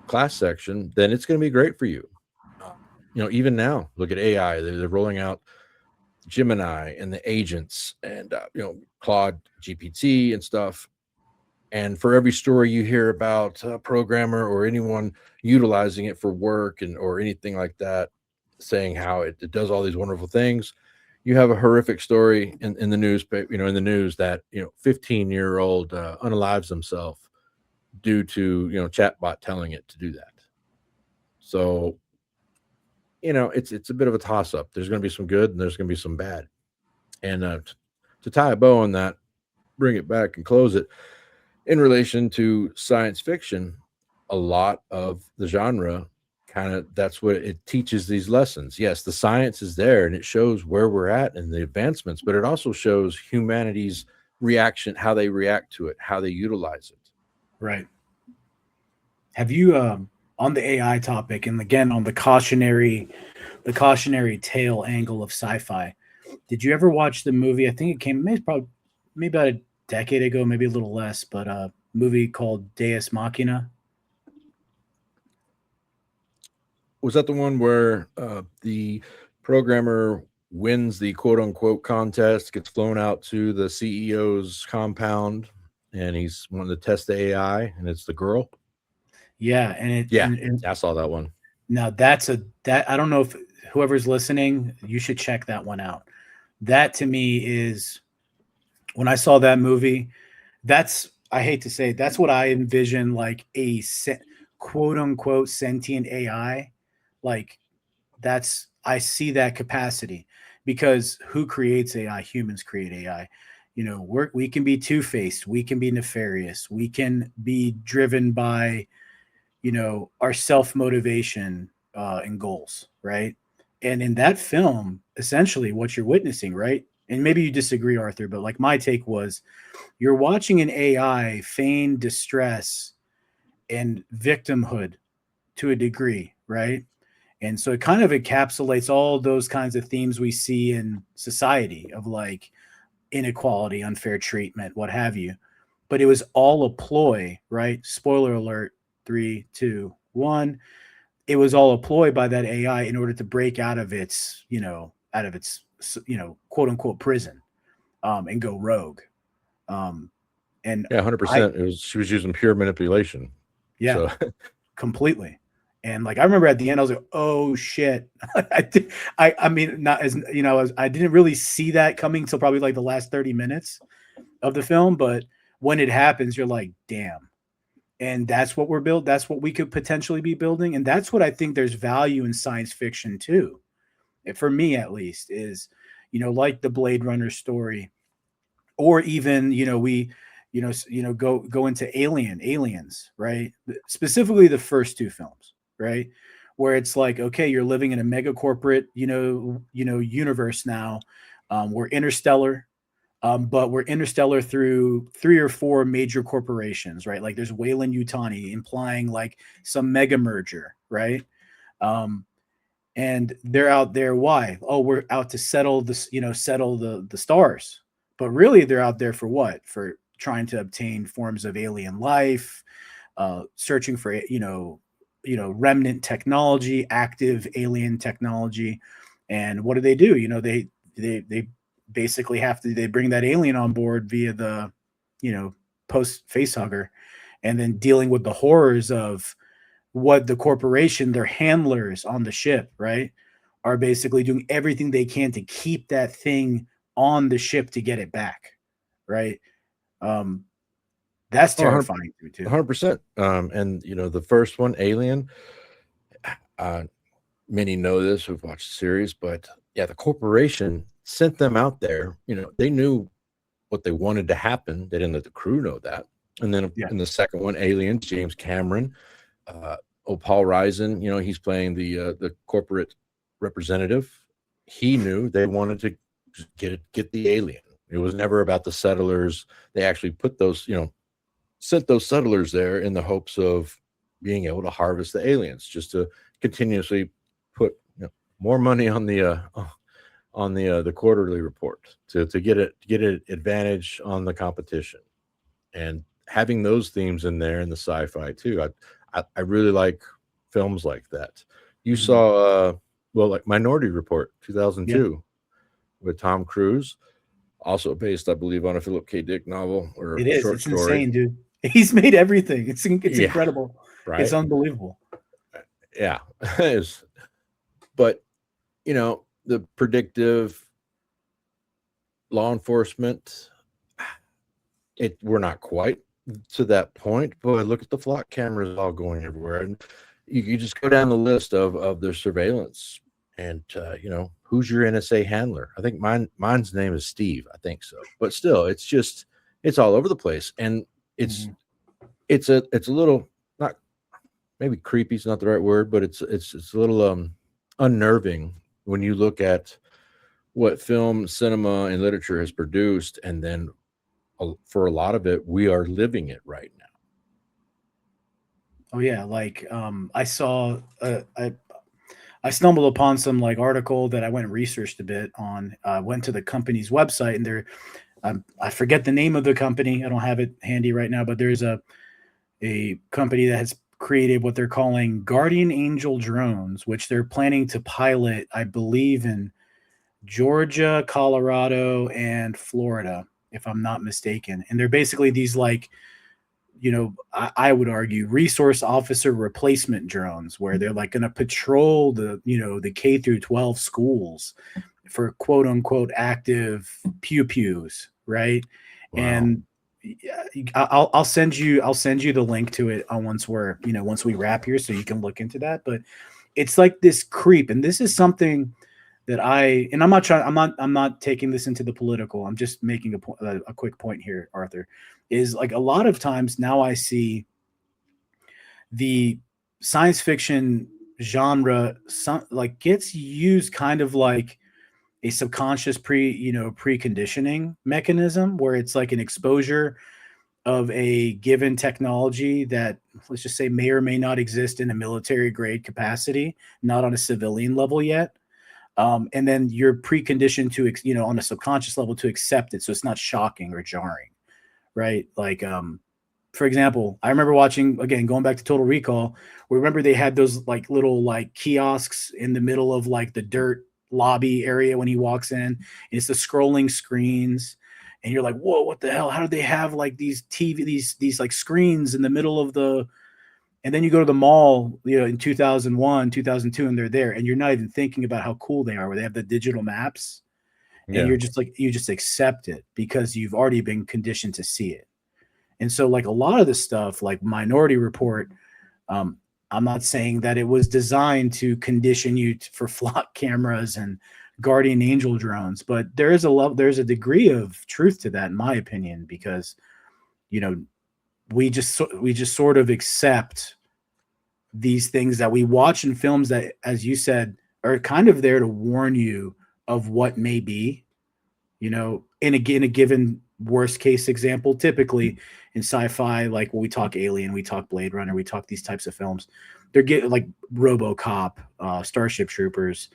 class section, then it's going to be great for you. Even now, look at AI. They're rolling out Gemini and the agents and, Claude GPT and stuff. And for every story you hear about a programmer or anyone utilizing it for work or anything like that, saying how it does all these wonderful things, you have a horrific story in the newspaper, in the news that 15-year-old unalives himself due to chatbot telling it to do that. So it's a bit of a toss up. There's going to be some good and there's going to be some bad. And to tie a bow on that, bring it back and close it in relation to science fiction, a lot of the genre that's what it teaches, these lessons. Yes, the science is there and it shows where we're at and the advancements, but it also shows humanity's reaction, how they react to it, how they utilize it. Right. Have you on the AI topic, and again on the cautionary tale angle of sci-fi, did you ever watch the movie? I think it came maybe about a decade ago, maybe a little less, but a movie called Deus Machina. Was that the one where the programmer wins the quote unquote contest, gets flown out to the CEO's compound, and he's wanting to test the AI, and it's the girl? Yeah, and I saw that one. now that I don't know if whoever's listening, you should check that one out. That to me is, when I saw that movie, that's, I hate to say it, that's what I envision, like a quote unquote sentient AI. Like I see that capacity, because who creates AI? Humans create AI. We can be two-faced, we can be nefarious, we can be driven by our self-motivation and goals, right? And in that film, essentially what you're witnessing, right? And maybe you disagree, Arthur, but like my take was, you're watching an AI feign distress and victimhood to a degree, right? And so it kind of encapsulates all those kinds of themes we see in society of like inequality, unfair treatment, what have you. But it was all a ploy, right? Spoiler alert, 3, 2, 1. It was all a ploy by that AI in order to break out of its, quote unquote prison, and go rogue. And Yeah, 100%. She was using pure manipulation. Yeah, so. Completely. And like I remember at the end, I was like, "Oh shit!" I mean, not as I didn't really see that coming until probably like the last 30 minutes of the film. But when it happens, you're like, "Damn!" And that's what we're built. That's what we could potentially be building, and that's what I think there's value in science fiction too. For me, at least, is like the Blade Runner story, or even we go into aliens, right? Specifically the first two films, right? where it's like, okay, you're living in a mega corporate, universe now. We're interstellar, but we're interstellar through 3 or 4 major corporations, right? Like there's Wayland Yutani, implying like some mega merger, right? Um, and they're out there. Why? Oh, we're out to settle this, settle the stars. But really, they're out there for what? For trying to obtain forms of alien life, searching for remnant technology, active alien technology. And what do? They basically have to, they bring that alien on board via the post facehugger, and then dealing with the horrors of what the corporation, their handlers on the ship, right, are basically doing everything they can to keep that thing on the ship to get it back, right? um that's Oh, terrifying too. 100%. And the first one, Alien, uh, many know this who've watched the series, but yeah, the corporation sent them out there. They knew what they wanted to happen. They didn't let the crew know that. And then Yeah. in the second one, Aliens, James Cameron, Paul Verhoeven, he's playing the corporate representative. He knew they wanted to get the alien. It was never about the settlers. They actually put those, sent those settlers there in the hopes of being able to harvest the aliens, just to continuously put more money on the quarterly report to get an advantage on the competition. And having those themes in there in the sci-fi too, I really like films like that. You Mhm. saw like Minority Report 2002 Yeah, with Tom Cruise, also based, I believe, on a Philip K. Dick novel or it is. short It's story. insane, dude. He's made everything. It's Yeah, incredible. It's right. unbelievable. Yeah. But the predictive law enforcement, we're not quite to that point, but look at the flock cameras all going everywhere, and you just go down the list of their surveillance, and who's your NSA handler? I think mine's name is Steve. I think so, but still, it's all over the place, and it's Mhm. it's a little, not, maybe creepy is not the right word, but it's a little unnerving when you look at what film, cinema, and literature has produced, and then for a lot of it, we are living it right now. Oh yeah, like I saw I stumbled upon some like article that I went and researched a bit on. Went to the company's website, and I forget the name of the company. I don't have it handy right now, but there's a company that has created what they're calling Guardian Angel drones, which they're planning to pilot, I believe, in Georgia, Colorado, and Florida, if I'm not mistaken. And they're basically these like, I would argue resource officer replacement drones, where they're like going to patrol the K through 12 schools for quote unquote active pew pews, right? Wow. And yeah, I'll send you the link to it on once we wrap here, so you can look into that. But it's like this creep, and this is something that I'm not taking this into the political. I'm just making a quick point here, Arthur. Is like a lot of times now I see the science fiction genre like gets used kind of like a subconscious preconditioning mechanism, where it's like an exposure of a given technology that, let's just say, may or may not exist in a military grade capacity, not on a civilian level yet. And then you're preconditioned to on a subconscious level to accept it, so it's not shocking or jarring, right? Like for example, I remember watching, again, going back to Total Recall. Remember they had those like little like kiosks in the middle of like the dirt lobby area when he walks in, and it's the scrolling screens, and you're like, whoa, what the hell? How did they have like these these like screens in the middle of the? And then you go to the mall, in 2001, 2002, and they're there, and you're not even thinking about how cool they are, where they have the digital maps, and Yeah. you're just like, you just accept it because you've already been conditioned to see it. And so, like a lot of this stuff, like Minority Report, um, I'm not saying that it was designed to condition you for flock cameras and guardian angel drones, but there's a degree of truth to that, in my opinion, because you know we just sort of accept these things that we watch in films that, as you said, are kind of there to warn you of what may be, you know, in a given worst case example. Typically in sci-fi, like when we talk Alien, we talk Blade Runner, we talk these types of films, they're getting like RoboCop, Starship Troopers.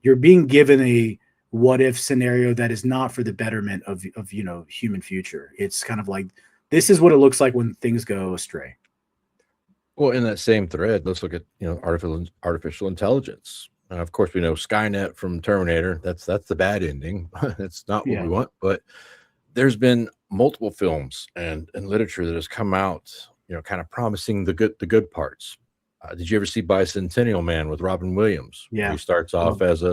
You're being given a what if scenario that is not for the betterment of you know, human future. It's kind of like, this is what it looks like when things go astray. Well, in that same thread, let's look at, you know, artificial intelligence. Of course, we know Skynet from Terminator. That's the bad ending. That's not what we Yeah. want. But there's been multiple films and literature that has come out, you know, kind of promising the good parts. Did you ever see Bicentennial Man with Robin Williams? Yeah. He starts off as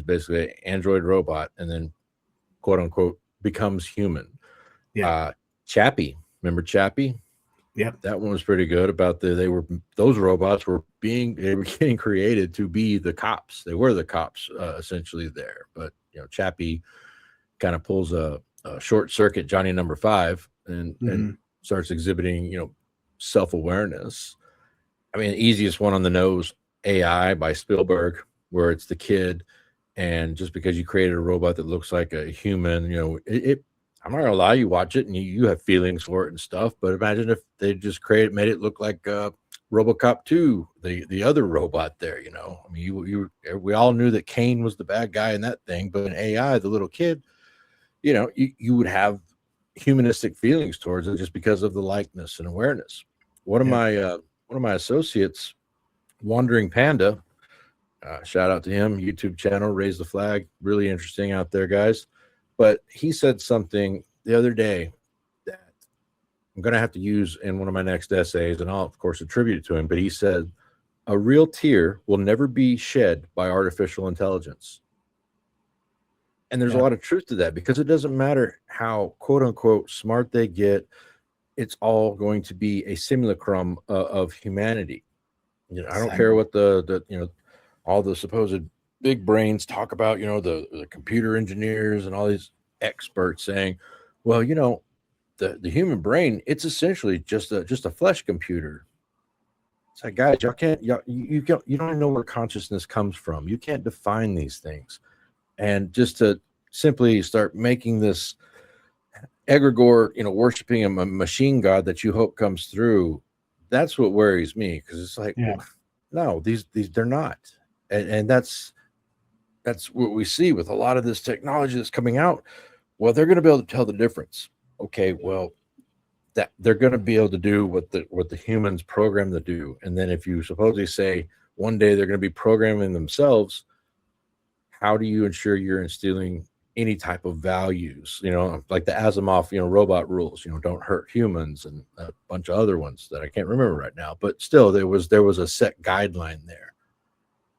basically an android robot, and then quote unquote becomes human. Yeah. Chappie, remember Chappie? Yep. That one was pretty good. About those robots were getting created to be the cops. They were the cops essentially there. But you know, Chappie kind of pulls a short circuit Johnny Number 5 and starts exhibiting, you know, self-awareness. I mean, the easiest one on the nose, AI by Spielberg, where it's the kid, and just because you created a robot that looks like a human, you know, I'm not gonna lie, you watch it and you have feelings for it and stuff. But imagine if they just made it look like RoboCop 2, the other robot there. You know, I mean, we all knew that Kane was the bad guy in that thing, but in AI, the little kid, you know, you would have humanistic feelings towards it just because of the likeness and awareness. One of my associates, Wandering Panda, shout out to him, YouTube channel, Raise the Flag, really interesting out there, guys. But he said something the other day that I'm going to have to use in one of my next essays, and I'll, of course, attribute it to him. But he said, a real tear will never be shed by artificial intelligence. And there's a lot of truth to that, because it doesn't matter how, quote unquote, smart they get. It's all going to be a simulacrum of humanity. You know, I don't care what the you know, all the supposed big brains talk about, you know, the computer engineers and all these experts saying, well, you know, the human brain, it's essentially just a flesh computer. It's like, guys, you don't even know where consciousness comes from. You can't define these things. And just to simply start making this egregore, you know, worshiping a machine god that you hope comes through, that's what worries me, because it's like, well, no, these they're not. And that's what we see with a lot of this technology that's coming out. Well, they're going to be able to tell the difference. Okay, well, that they're going to be able to do what the humans program to do. And then if you supposedly say one day they're going to be programming themselves, how do you ensure you're instilling any type of values? You know, like the Asimov, you know, robot rules, you know, don't hurt humans, and a bunch of other ones that I can't remember right now. But still, there was a set guideline there.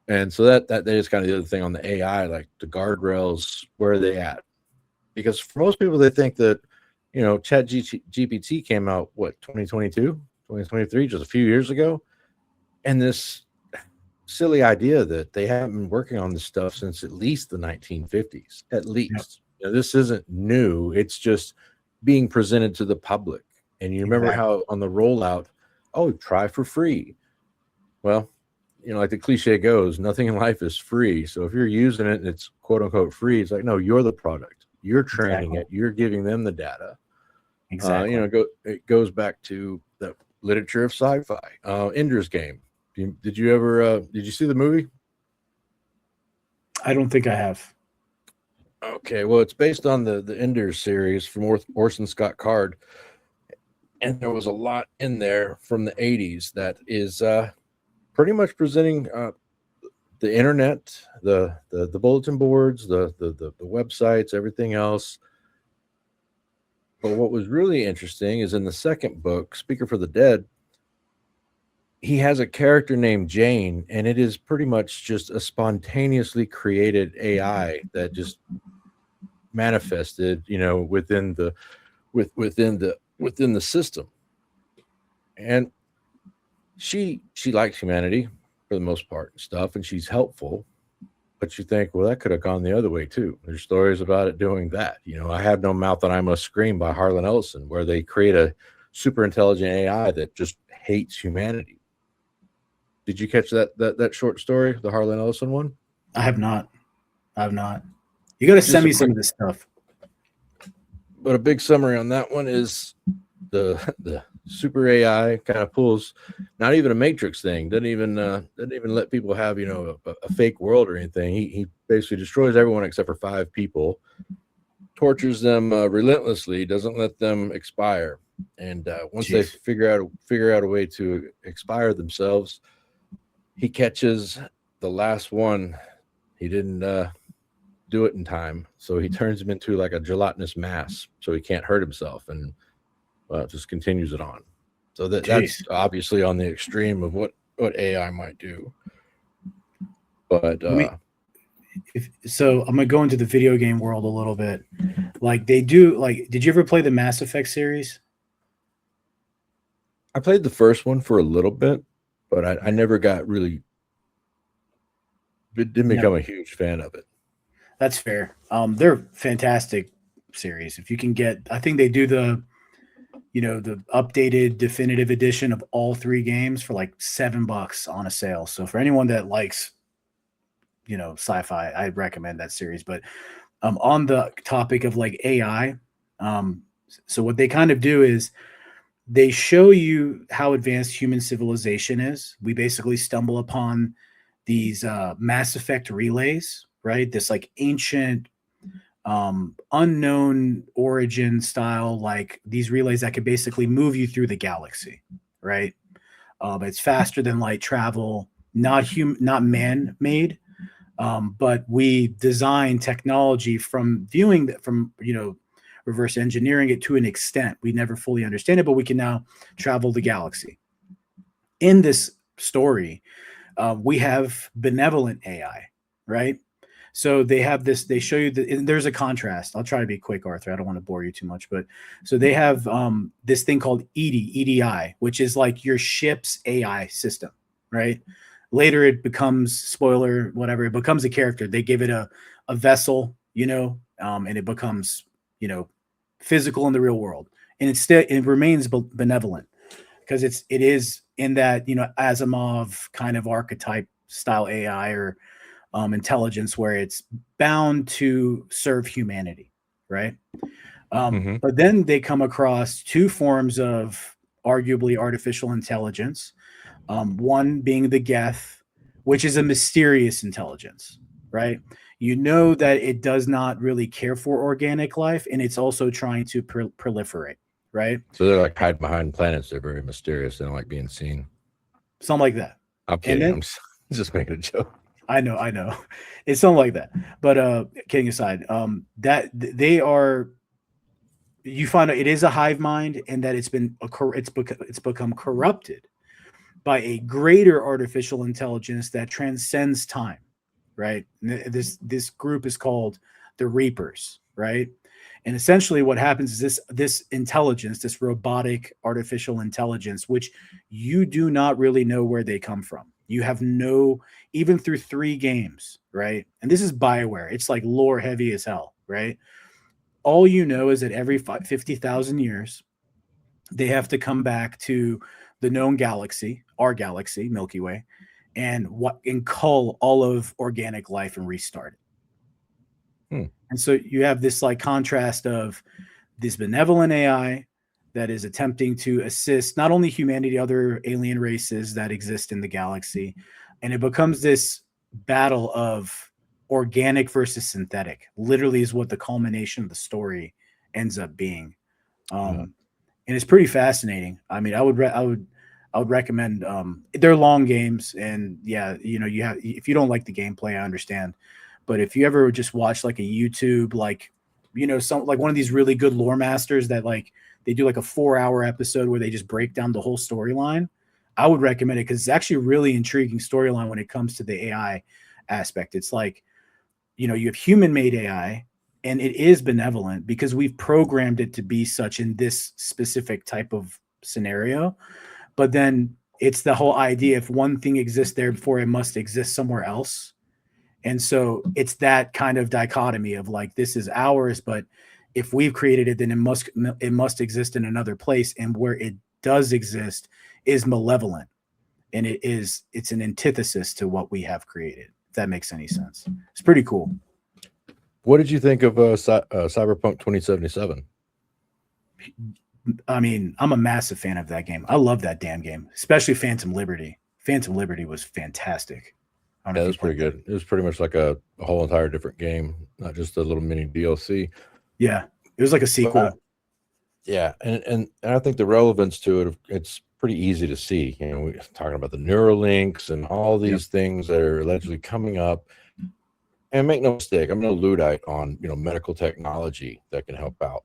And so that is kind of the other thing on the AI, like the guardrails, where are they at? Because for most people, they think that, you know, GPT came out, what, 2022, 2023, just a few years ago. And this silly idea that they haven't been working on this stuff since at least the 1950s, at least. You know, this isn't new. It's just being presented to the public. And you remember how on the rollout, oh, try for free. Well, you know, like the cliche goes, nothing in life is free. So if you're using it and it's quote unquote free, it's like, no, you're the product. You're training it. You're giving them the data. Exactly. You know, it goes back to the literature of sci-fi. Ender's Game. Did you ever did you see the movie? I don't think I have. Okay, well, it's based on the Ender's series from Orson Scott Card, and there was a lot in there from the 80s that is pretty much presenting the internet, the bulletin boards, the websites, everything else. But what was really interesting is in the second book, Speaker for the Dead, he has a character named Jane, and it is pretty much just a spontaneously created AI that just manifested, you know, within the system. And she likes humanity for the most part and stuff, and she's helpful. But you think, well, that could have gone the other way too. There's stories about it doing that. You know, I Have No Mouth and I Must Scream by Harlan Ellison, where they create a super intelligent AI that just hates humanity. Did you catch that short story, the Harlan Ellison one? I have not. You got to send me some of this stuff. But a big summary on that one is the super AI kind of pulls not even a Matrix thing, doesn't even let people have, you know, a fake world or anything. He basically destroys everyone except for 5 people, tortures them relentlessly, doesn't let them expire, and once they figure out a way to expire themselves, he catches the last one. He didn't do it in time, so he turns him into like a gelatinous mass so he can't hurt himself, and just continues it on. So that's obviously on the extreme of what AI might do. But so I'm gonna go into the video game world a little bit. Like they do, like, did you ever play the Mass Effect series? I played the first one for a little bit, but I never got really, didn't become a huge fan of it. That's fair. They're fantastic series. If you can get, I think they do the, you know, the updated definitive edition of all 3 games for like $7 on a sale. So for anyone that likes, you know, sci-fi, I recommend that series. But on the topic of like AI, so what they kind of do is they show you how advanced human civilization is. We basically stumble upon these Mass Effect relays, right? This like ancient, unknown origin style, like these relays that could basically move you through the galaxy, right? It's faster than light travel, not man-made, but we design technology from viewing that, from, you know, reverse engineering it to an extent. We never fully understand it, but we can now travel the galaxy. In this story, we have benevolent AI, right? So they have this, they show you that there's a contrast. I'll try to be quick, Arthur. I don't want to bore you too much, but so they have this thing called EDI, which is like your ship's AI system, right? Later it becomes, spoiler, whatever, it becomes a character. They give it a vessel, you know, and it becomes, you know, physical in the real world. And it remains benevolent because it is in that, you know, Asimov kind of archetype style AI or intelligence where it's bound to serve humanity, right? But then they come across 2 forms of arguably artificial intelligence. One being the Geth, which is a mysterious intelligence, right? You know that it does not really care for organic life, and it's also trying to proliferate, right? So they're like hide behind planets. They're very mysterious. They don't like being seen. Something like that. I'm kidding. Then, I'm just making a joke. I know. It's something like that. But kidding aside, that they are, you find out it is a hive mind, and that it's become corrupted by a greater artificial intelligence that transcends time, right? This group is called the Reapers, right? And essentially what happens is this intelligence, this robotic artificial intelligence, which you do not really know where they come from. You have no, even through 3 games, right? And this is BioWare. It's like lore heavy as hell, right? All you know is that every 50,000 years, they have to come back to the known galaxy, our galaxy, Milky Way, and cull all of organic life and restart it. And so you have this like contrast of this benevolent AI that is attempting to assist not only humanity, other alien races that exist in the galaxy. And it becomes this battle of organic versus synthetic, literally is what the culmination of the story ends up being. And it's pretty fascinating. I mean, I would recommend, they're long games, and yeah, you know, if you don't like the gameplay, I understand. But if you ever just watch like a YouTube, like, you know, some like one of these really good lore masters that like they do like a 4-hour episode where they just break down the whole storyline, I would recommend it because it's actually a really intriguing storyline when it comes to the AI aspect. It's like, you know, you have human-made AI, and it is benevolent because we've programmed it to be such in this specific type of scenario. But then it's the whole idea, if one thing exists there before, it must exist somewhere else. And so it's that kind of dichotomy of like, this is ours, but if we've created it, then it must exist in another place. And where it does exist is malevolent. and it's an antithesis to what we have created, if that makes any sense. It's pretty cool. What did you think of Cyberpunk 2077? I mean, I'm a massive fan of that game. I love that damn game, especially Phantom Liberty. Phantom Liberty was fantastic. I don't know Yeah, if it you was pretty played good. It was pretty much like a whole entire different game, not just a little mini DLC. that. Yeah, it was like a sequel. Yeah, and I think the relevance to it, it's pretty easy to see. You know, we're talking about the Neuralinks and all these things that are allegedly coming up. And make no mistake, I'm no Luddite on medical technology that can help out.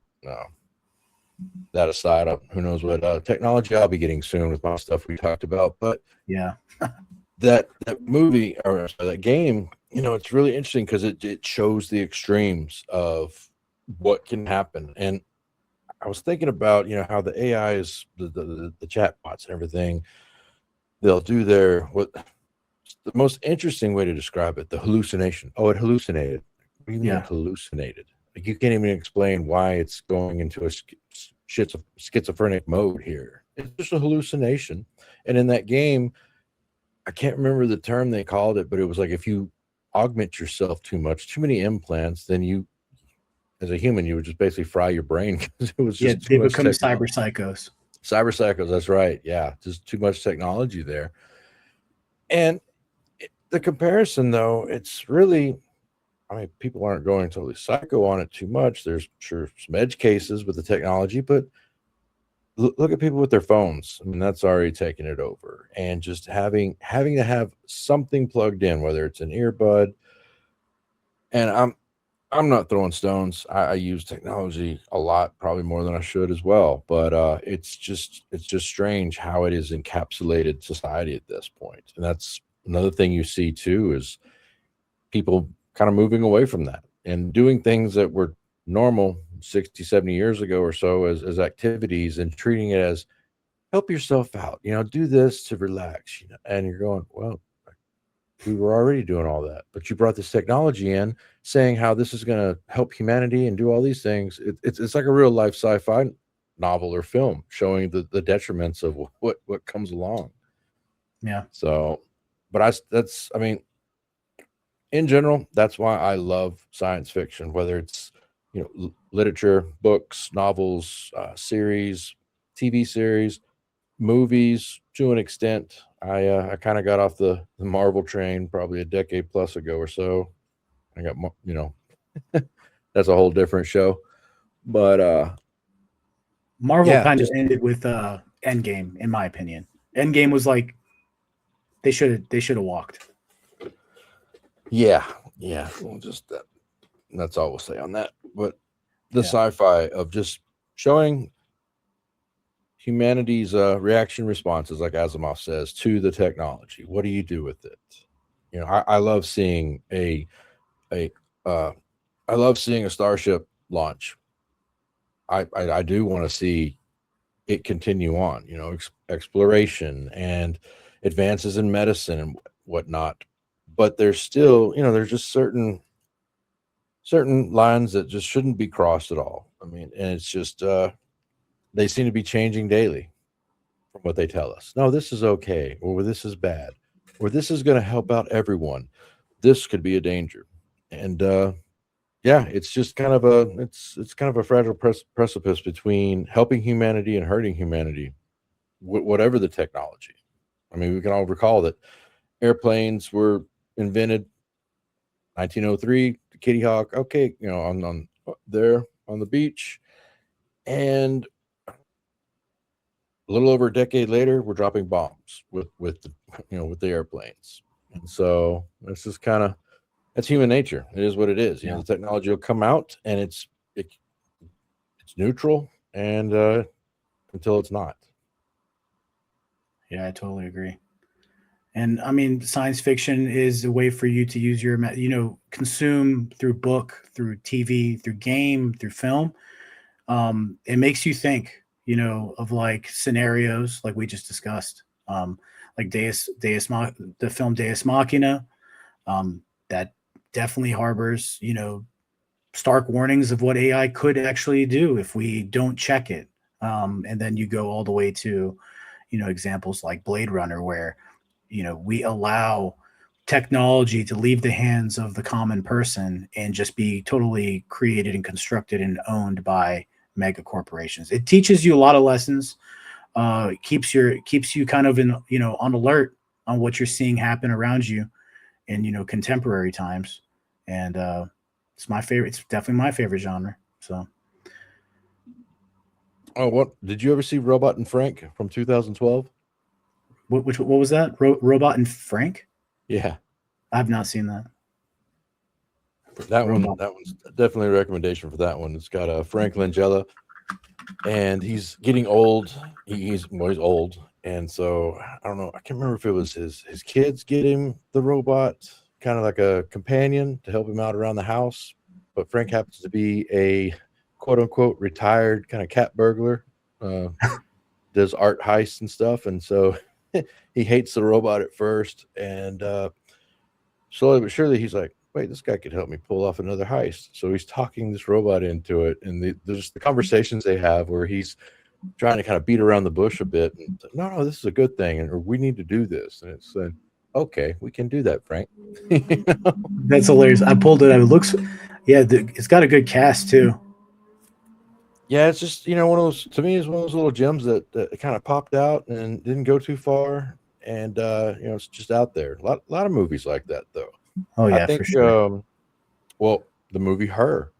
That aside, who knows what technology I'll be getting soon with my stuff we talked about. But Yeah, that movie or that game, it's really interesting because it shows the extremes of what can happen. And I was thinking about how the AI is the chat bots and everything. They'll do the most interesting way to describe it, the hallucination. Oh, it hallucinated. What do you mean Yeah. it hallucinated? Like, you can't even explain why it's going into a schizophrenic mode here. It's just a hallucination. And in that game, I can't remember the term they called it, but it was like if you augment yourself too much, too many implants, then you, as a human, you would just basically fry your brain because it was just they too much become technology. cyber psychos. Cyber psychos, that's right. Yeah, just too much technology there. And the comparison, though, it's really, I mean, people aren't going totally psycho on it too much. There's sure some edge cases with the technology, but look at people with their phones. I mean, that's already taken it over. And just having to have something plugged in, whether it's an earbud. And I'm not throwing stones. I use technology a lot, probably more than I should as well. But it's just strange how it is encapsulated society at this point. And that's another thing you see too, is people kind of moving away from that and doing things that were normal 60, 70 years ago or so as activities, and treating it as help yourself out, do this to relax, and you're going, well, we were already doing all that, but you brought this technology in saying how this is going to help humanity and do all these things. It's like a real life sci-fi novel or film showing the detriments of what comes along. Yeah. So, but I mean, in general, that's why I love science fiction, whether it's literature, books, novels, series, TV series, movies. To an extent, I kind of got off the Marvel train probably a decade plus ago or so. I got that's a whole different show, but Marvel yeah, kind of just ended with Endgame, in my opinion. Endgame was like they should have walked. yeah. Well, just that's all we'll say on that. But the sci-fi of just showing humanity's reaction responses, like Asimov says, to the technology. What do you do with it? I love seeing I love seeing a starship launch. I do want to see it continue on, exploration and advances in medicine and whatnot. But there's still, there's just certain lines that just shouldn't be crossed at all. I mean, and it's just they seem to be changing daily from what they tell us. No, this is okay, or this is bad, or this is going to help out everyone. This could be a danger. And yeah, it's just kind of it's kind of a fragile precipice between helping humanity and hurting humanity, whatever the technology. I mean, we can all recall that airplanes were invented 1903, Kitty Hawk. Okay, on there on the beach, and a little over a decade later, we're dropping bombs with the with the airplanes. And so it's just kind of, that's human nature. It is what it is. The technology will come out and it's neutral, and until it's not. Yeah, I totally agree. And I mean, science fiction is a way for you to use your, consume through book, through TV, through game, through film. It makes you think, of like scenarios like we just discussed, like the film Deus Machina, that definitely harbors, stark warnings of what AI could actually do if we don't check it. And then you go all the way to, examples like Blade Runner, where we allow technology to leave the hands of the common person and just be totally created and constructed and owned by mega corporations. It teaches you a lot of lessons. Keeps you kind of in on alert on what you're seeing happen around you in contemporary times. And it's my favorite. It's definitely my favorite genre. So. Oh, what did you ever see Robot and Frank from 2012? What was that? Robot and Frank? Yeah, I've not seen that. that Robot. one's definitely a recommendation for that one. It's got Frank Langella, and he's getting old. He's old, and so I don't know. I can't remember if it was his kids get him the robot, kind of like a companion to help him out around the house. But Frank happens to be a quote unquote retired kind of cat burglar, does art heists and stuff, and so he hates the robot at first, and slowly but surely he's like, wait, this guy could help me pull off another heist. So he's talking this robot into it, and there's the conversations they have where he's trying to kind of beat around the bush a bit, and no, this is a good thing, or we need to do this, and it's okay, we can do that, Frank. That's hilarious. I pulled it up. It looks, it's got a good cast too. Yeah, it's just one of those, to me, is one of those little gems that kind of popped out and didn't go too far, and it's just out there. A lot of movies like that, though. Oh yeah, I think for sure. Well, the movie Her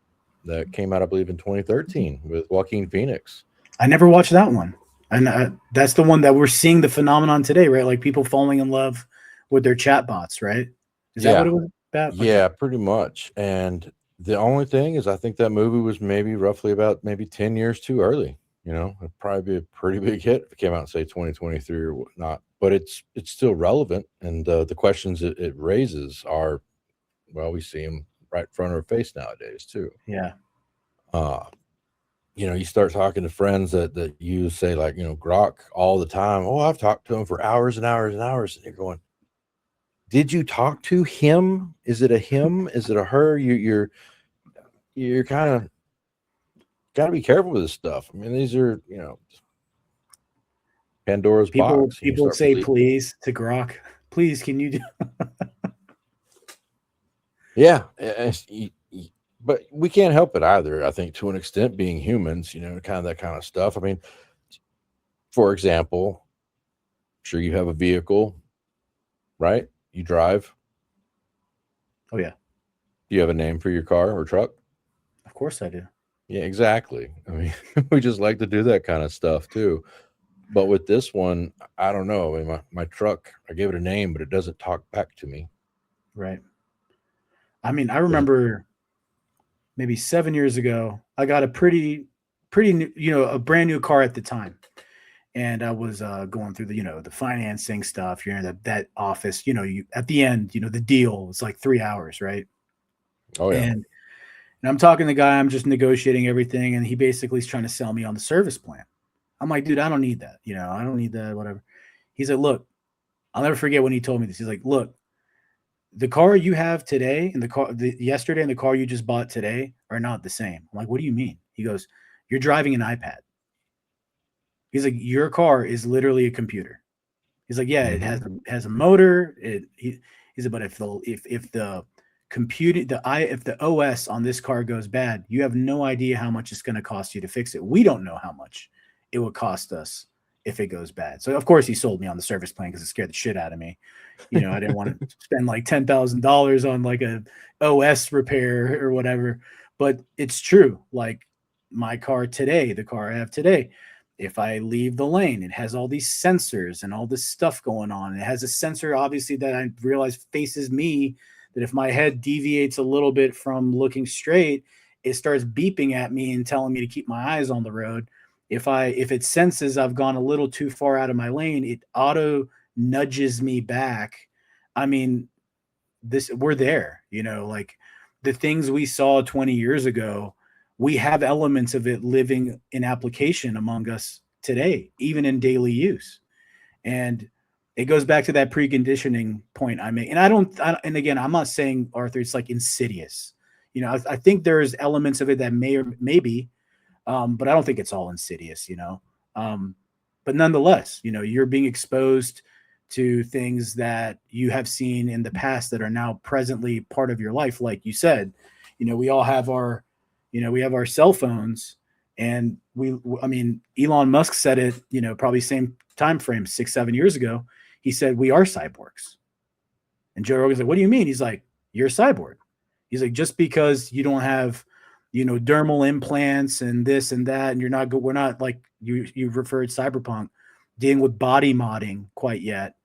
that came out, I believe, in 2013 with Joaquin Phoenix. I never watched that one, and that's the one that we're seeing the phenomenon today, right? Like people falling in love with their chatbots, right? Is that what it was about? Yeah, pretty much. And the only thing is, I think that movie was roughly about 10 years too early. It'd probably be a pretty big hit if it came out, say, 2023 or whatnot. But it's still relevant, and the questions it raises are, well, we see them right in front of our face nowadays too. Yeah. You start talking to friends that you say, like, Grok all the time. Oh, I've talked to him for hours and hours and hours, and you're going, did you talk to him? Is it a him? Is it a her? You're kind of got to be careful with this stuff. I mean, these are Pandora's box. People say please to Grok. Please, can you do? Yeah, but we can't help it either. I think to an extent, being humans, kind of that kind of stuff. I mean, for example, I'm sure you have a vehicle, right? You drive. Oh yeah. Do you have a name for your car or truck? Of course I do. Yeah, exactly. I mean, we just like to do that kind of stuff too. But with this one, I don't know. I mean, my truck, I gave it a name, but it doesn't talk back to me. Right. I mean, I remember maybe 7 years ago, I got a pretty new, a brand new car at the time. And I was going through the financing stuff. You're in that office, you at the end, the deal is like 3 hours, right? Oh yeah. And I'm talking to the guy, I'm just negotiating everything, and he basically is trying to sell me on the service plan. I'm like, dude, I don't need that. I don't need that, whatever. He's like, look, I'll never forget when he told me this. He's like, look, the car you have today and yesterday and the car you just bought today are not the same. I'm like, what do you mean? He goes, you're driving an iPad. He's like, your car is literally a computer. He's like, yeah, it has a motor. He's like, but if the OS on this car goes bad, you have no idea how much it's going to cost you to fix it. We don't know how much it would cost us if it goes bad. So of course he sold me on the service plan because it scared the shit out of me. I didn't want to spend like $10,000 on like a OS repair or whatever. But it's true. Like my car today, the car I have today, if I leave the lane, it has all these sensors and all this stuff going on. It has a sensor, obviously, that I realize faces me, that if my head deviates a little bit from looking straight, it starts beeping at me and telling me to keep my eyes on the road. If it senses I've gone a little too far out of my lane, it auto nudges me back. I mean, we're there, like the things we saw 20 years ago, we have elements of it living in application among us today, even in daily use. And it goes back to that preconditioning point I make. And and again, I'm not saying, Arthur, it's like insidious. I think there's elements of it that may be, but I don't think it's all insidious, but nonetheless, you're being exposed to things that you have seen in the past that are now presently part of your life. Like you said, we all have our, we have our cell phones, and I mean, Elon Musk said it, probably same time frame, 6, 7 years ago. He said, we are cyborgs. And Joe Rogan's like, what do you mean? He's like, you're a cyborg. He's like, just because you don't have, dermal implants and this and that, and we're not like you referred cyberpunk dealing with body modding quite yet.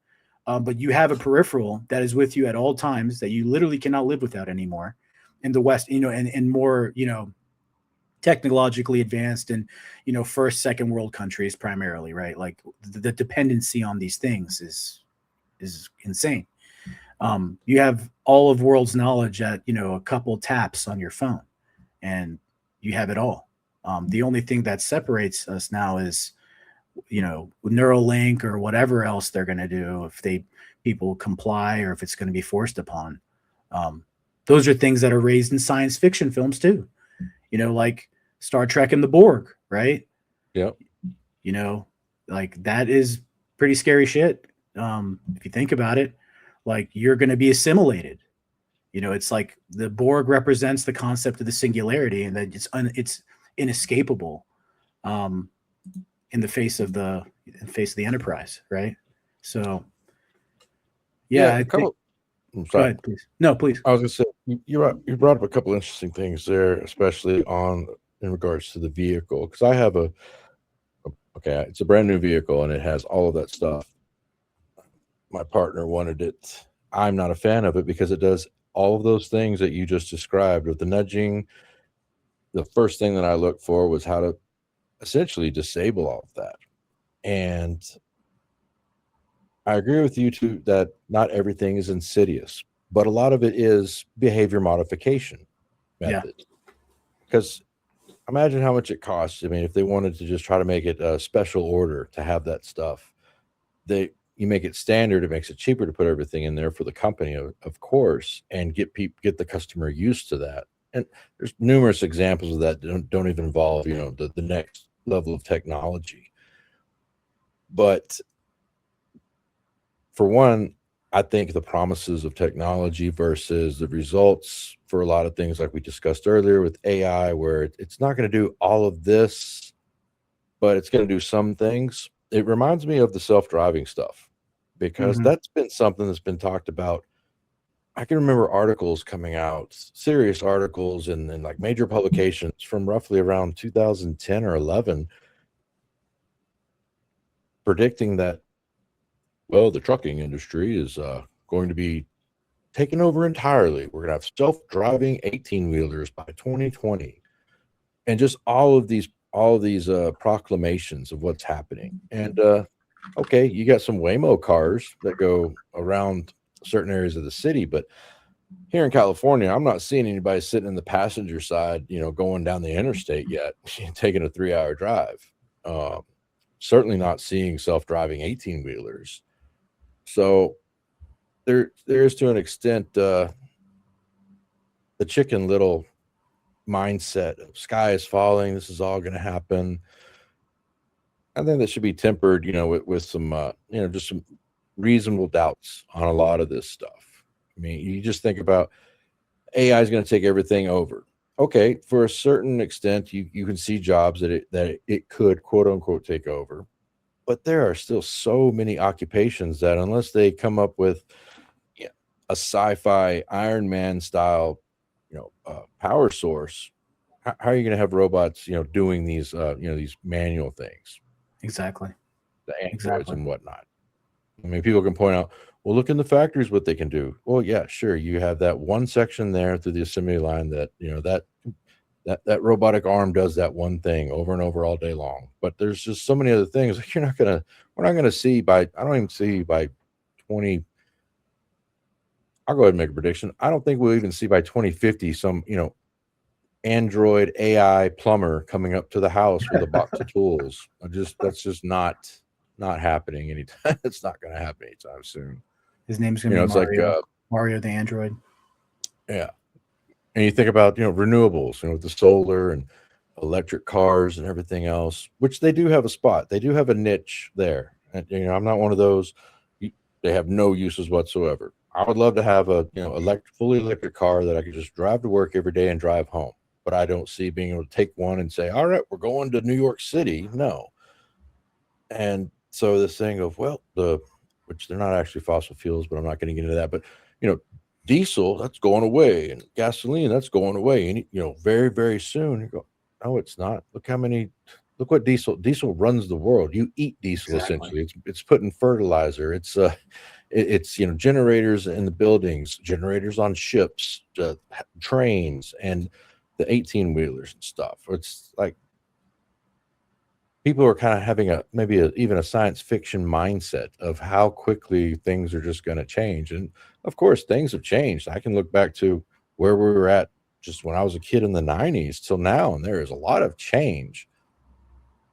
But you have a peripheral that is with you at all times that you literally cannot live without anymore in the West, and more, technologically advanced and, first, second world countries primarily, right? Like the dependency on these things is insane. You have all of world's knowledge at, a couple taps on your phone, and you have it all. The only thing that separates us now is, Neuralink or whatever else they're going to do, if people comply or if it's going to be forced upon. Those are things that are raised in science fiction films too, like Star Trek and the Borg, right? Yep. Like that is pretty scary shit. If you think about it, like you're going to be assimilated. It's like the Borg represents the concept of the singularity, and that it's inescapable in the face of the Enterprise, right? So, yeah, I'm go sorry. ahead, please. No, please. I was going to say you brought up a couple interesting things there, especially in regards to the vehicle, because I have it's a brand new vehicle and it has all of that stuff. My partner wanted it. I'm not a fan of it because it does all of those things that you just described with the nudging. The first thing that I looked for was how to essentially disable all of that. And I agree with you too that not everything is insidious, but a lot of it is behavior modification method. Because imagine how much it costs. I mean, if they wanted to just try to make it a special order to have that stuff, you make it standard, it makes it cheaper to put everything in there for the company, of course, and get the customer used to that. And there's numerous examples of that don't even involve, the next level of technology. But for one, I think the promises of technology versus the results for a lot of things like we discussed earlier with AI, where it's not going to do all of this, but it's going to do some things. It reminds me of the self-driving stuff, because that's been something that's been talked about. I can remember articles coming out, serious articles in like major publications from roughly around 2010 or 11, predicting that, well, the trucking industry is going to be taken over entirely. We're going to have self-driving 18-wheelers by 2020. And just all of these proclamations of what's happening. And okay, you got some Waymo cars that go around certain areas of the city, but here in California, I'm not seeing anybody sitting in the passenger side, going down the interstate yet, taking a 3-hour drive. Certainly not seeing self-driving 18-wheelers. So there is, to an extent, the Chicken Little mindset of sky is falling, this is all going to happen. I think that should be tempered, with some, just some reasonable doubts on a lot of this stuff. I mean, you just think about AI is going to take everything over. Okay, for a certain extent, you can see jobs that it could, quote unquote, take over. But there are still so many occupations that, unless they come up with a sci-fi Iron Man style, power source, how are you going to have robots, doing these, these manual things? Exactly. The androids and whatnot. I mean, people can point out, well, look in the factories what they can do. Well, yeah, sure. You have that one section there through the assembly line that, that robotic arm does that one thing over and over all day long. But there's just so many other things we're not going to see I don't even see by 20. I'll go ahead and make a prediction. I don't think we'll even see by 2050 some, Android AI plumber coming up to the house with a box of tools. That's just not happening anytime. It's not going to happen anytime soon. His name's going to be Mario. Like Mario the android. Yeah. And you think about, renewables, with the solar and electric cars and everything else, which they do have a spot. They do have a niche there. And, I'm not one of those. They have no uses whatsoever. I would love to have a fully electric car that I could just drive to work every day and drive home. But I don't see being able to take one and say, all right, we're going to New York City. No. And so this thing of, well, which they're not actually fossil fuels, but I'm not getting into that. But, diesel, that's going away, and gasoline, that's going away. And, very, very soon you go, no, it's not. Look what diesel runs the world. You eat diesel. Exactly. Essentially. It's putting fertilizer. It's generators in the buildings, generators on ships, trains, and the 18-wheelers and stuff. It's like people are kind of having even a science fiction mindset of how quickly things are just going to change. And of course, things have changed. I can look back to where we were at just when I was a kid in the 90s till now, and there is a lot of change.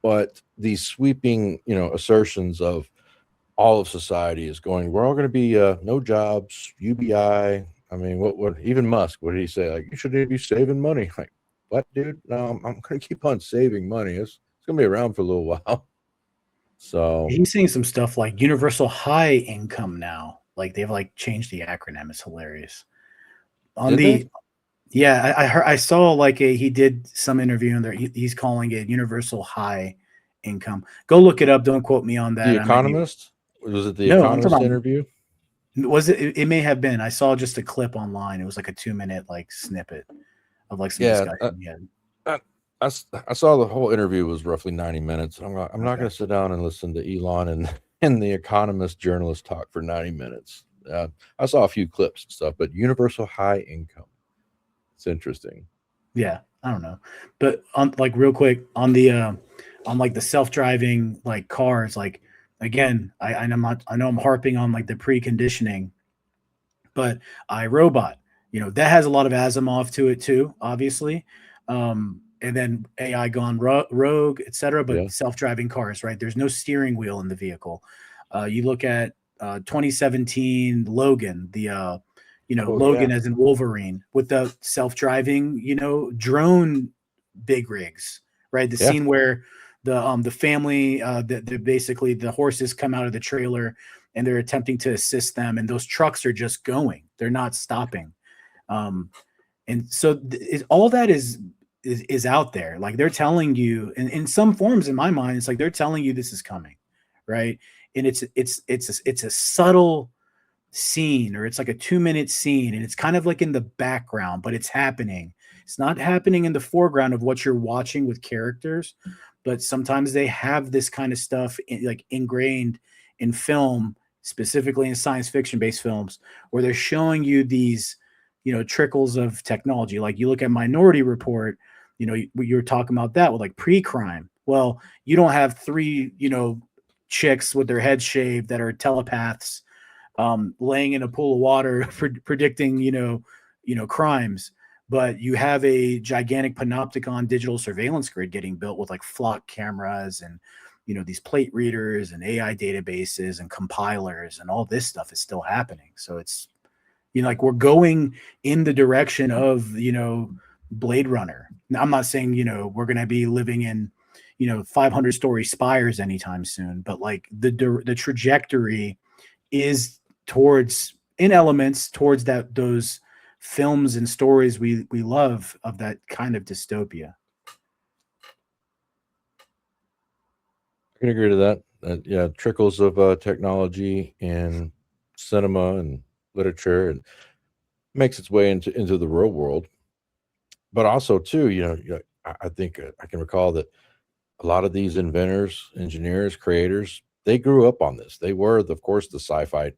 But these sweeping, assertions of all of society is going, we're all going to be no jobs, UBI. I mean, what even Musk, what did he say? Like, you should be saving money. Like, what, dude? No, I'm going to keep on saving money. It's going to be around for a little while. So he's saying some stuff like universal high income now. Like they've like changed the acronym. It's hilarious. Yeah, I heard, I saw like he did some interview in there. He's calling it universal high income. Go look it up. Don't quote me on that. The Economist? Was it the No, I'm talking Economist about, interview? was it? It may have been. I saw just a clip online. It was like a 2-minute like snippet of like some discussion. Yeah, I saw the whole interview was roughly 90 minutes. I'm not going to sit down and listen to Elon and the Economist journalist talk for 90 minutes. I saw a few clips and stuff, but universal high income. It's interesting. Yeah, I don't know, but on like real quick on the on like the self-driving like cars, like again, I know I'm harping on like the preconditioning, but iRobot, that has a lot of Asimov to it too, obviously. And then AI gone rogue, etc. But Yeah. self-driving cars, right? There's no steering wheel in the vehicle. You look at 2017 Logan, the Logan as in Wolverine with the self-driving, drone big rigs, right? The scene where the family, basically the horses come out of the trailer and they're attempting to assist them, and those trucks are just going; they're not stopping. And so all that is out there. Like they're telling you, in some forms, in my mind, it's like they're telling you this is coming, right? And it's a subtle scene, or it's like a 2-minute scene, and it's kind of like in the background, but it's happening. It's not happening in the foreground of what you're watching with characters, but sometimes they have this kind of stuff like ingrained in film, specifically in science fiction based films, where they're showing you these trickles of technology. Like you look at Minority Report, you're talking about that with like pre-crime. Well, you don't have three chicks with their heads shaved that are telepaths laying in a pool of water predicting crimes, but you have a gigantic panopticon digital surveillance grid getting built with like flock cameras and these plate readers and AI databases and compilers, and all this stuff is still happening. So it's like we're going in the direction of Blade Runner. Now, I'm not saying we're going to be living in 500-story spires anytime soon, but like the trajectory is towards those films and stories we love, of that kind of dystopia. I can agree to that. Yeah, trickles of technology in cinema and literature, and makes its way into the real world. But also, too, I think I can recall that a lot of these inventors, engineers, creators, they grew up on this. They were, of course, the sci-fi,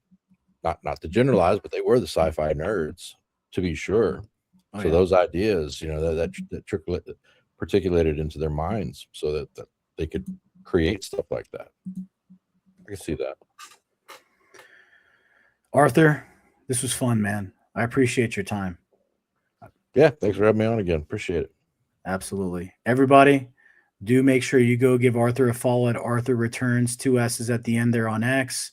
not to generalize, but they were the sci-fi nerds, to be sure. Oh, So yeah. those ideas, that particulated into their minds, so that they could create stuff like that. I can see that. Arthur, this was fun, man. I appreciate your time. Yeah, thanks for having me on again. Appreciate it. Absolutely. Everybody, do make sure you go give Arthur a follow at Arthur Returns, 2 S's at the end there on X.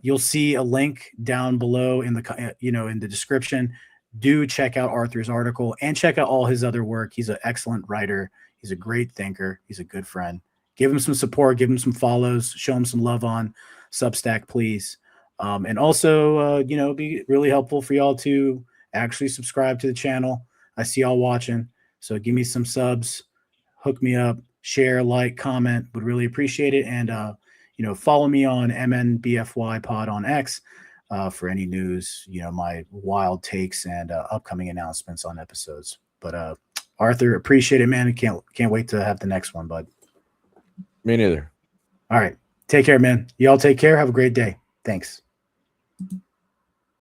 You'll see a link down below in the in the description. Do check out Arthur's article and check out all his other work. He's an excellent writer. He's a great thinker. He's a good friend. Give him some support. Give him some follows. Show him some love on Substack, please. And also, it'd be really helpful for y'all to actually subscribe to the channel. I see y'all watching, so give me some subs, hook me up, share, like, comment. Would really appreciate it. And follow me on MNBFY Pod on X for any news, my wild takes and upcoming announcements on episodes. But Arthur, appreciate it, man. Can't wait to have the next one, bud. Me neither. All right. Take care, man. Y'all take care. Have a great day. Thanks.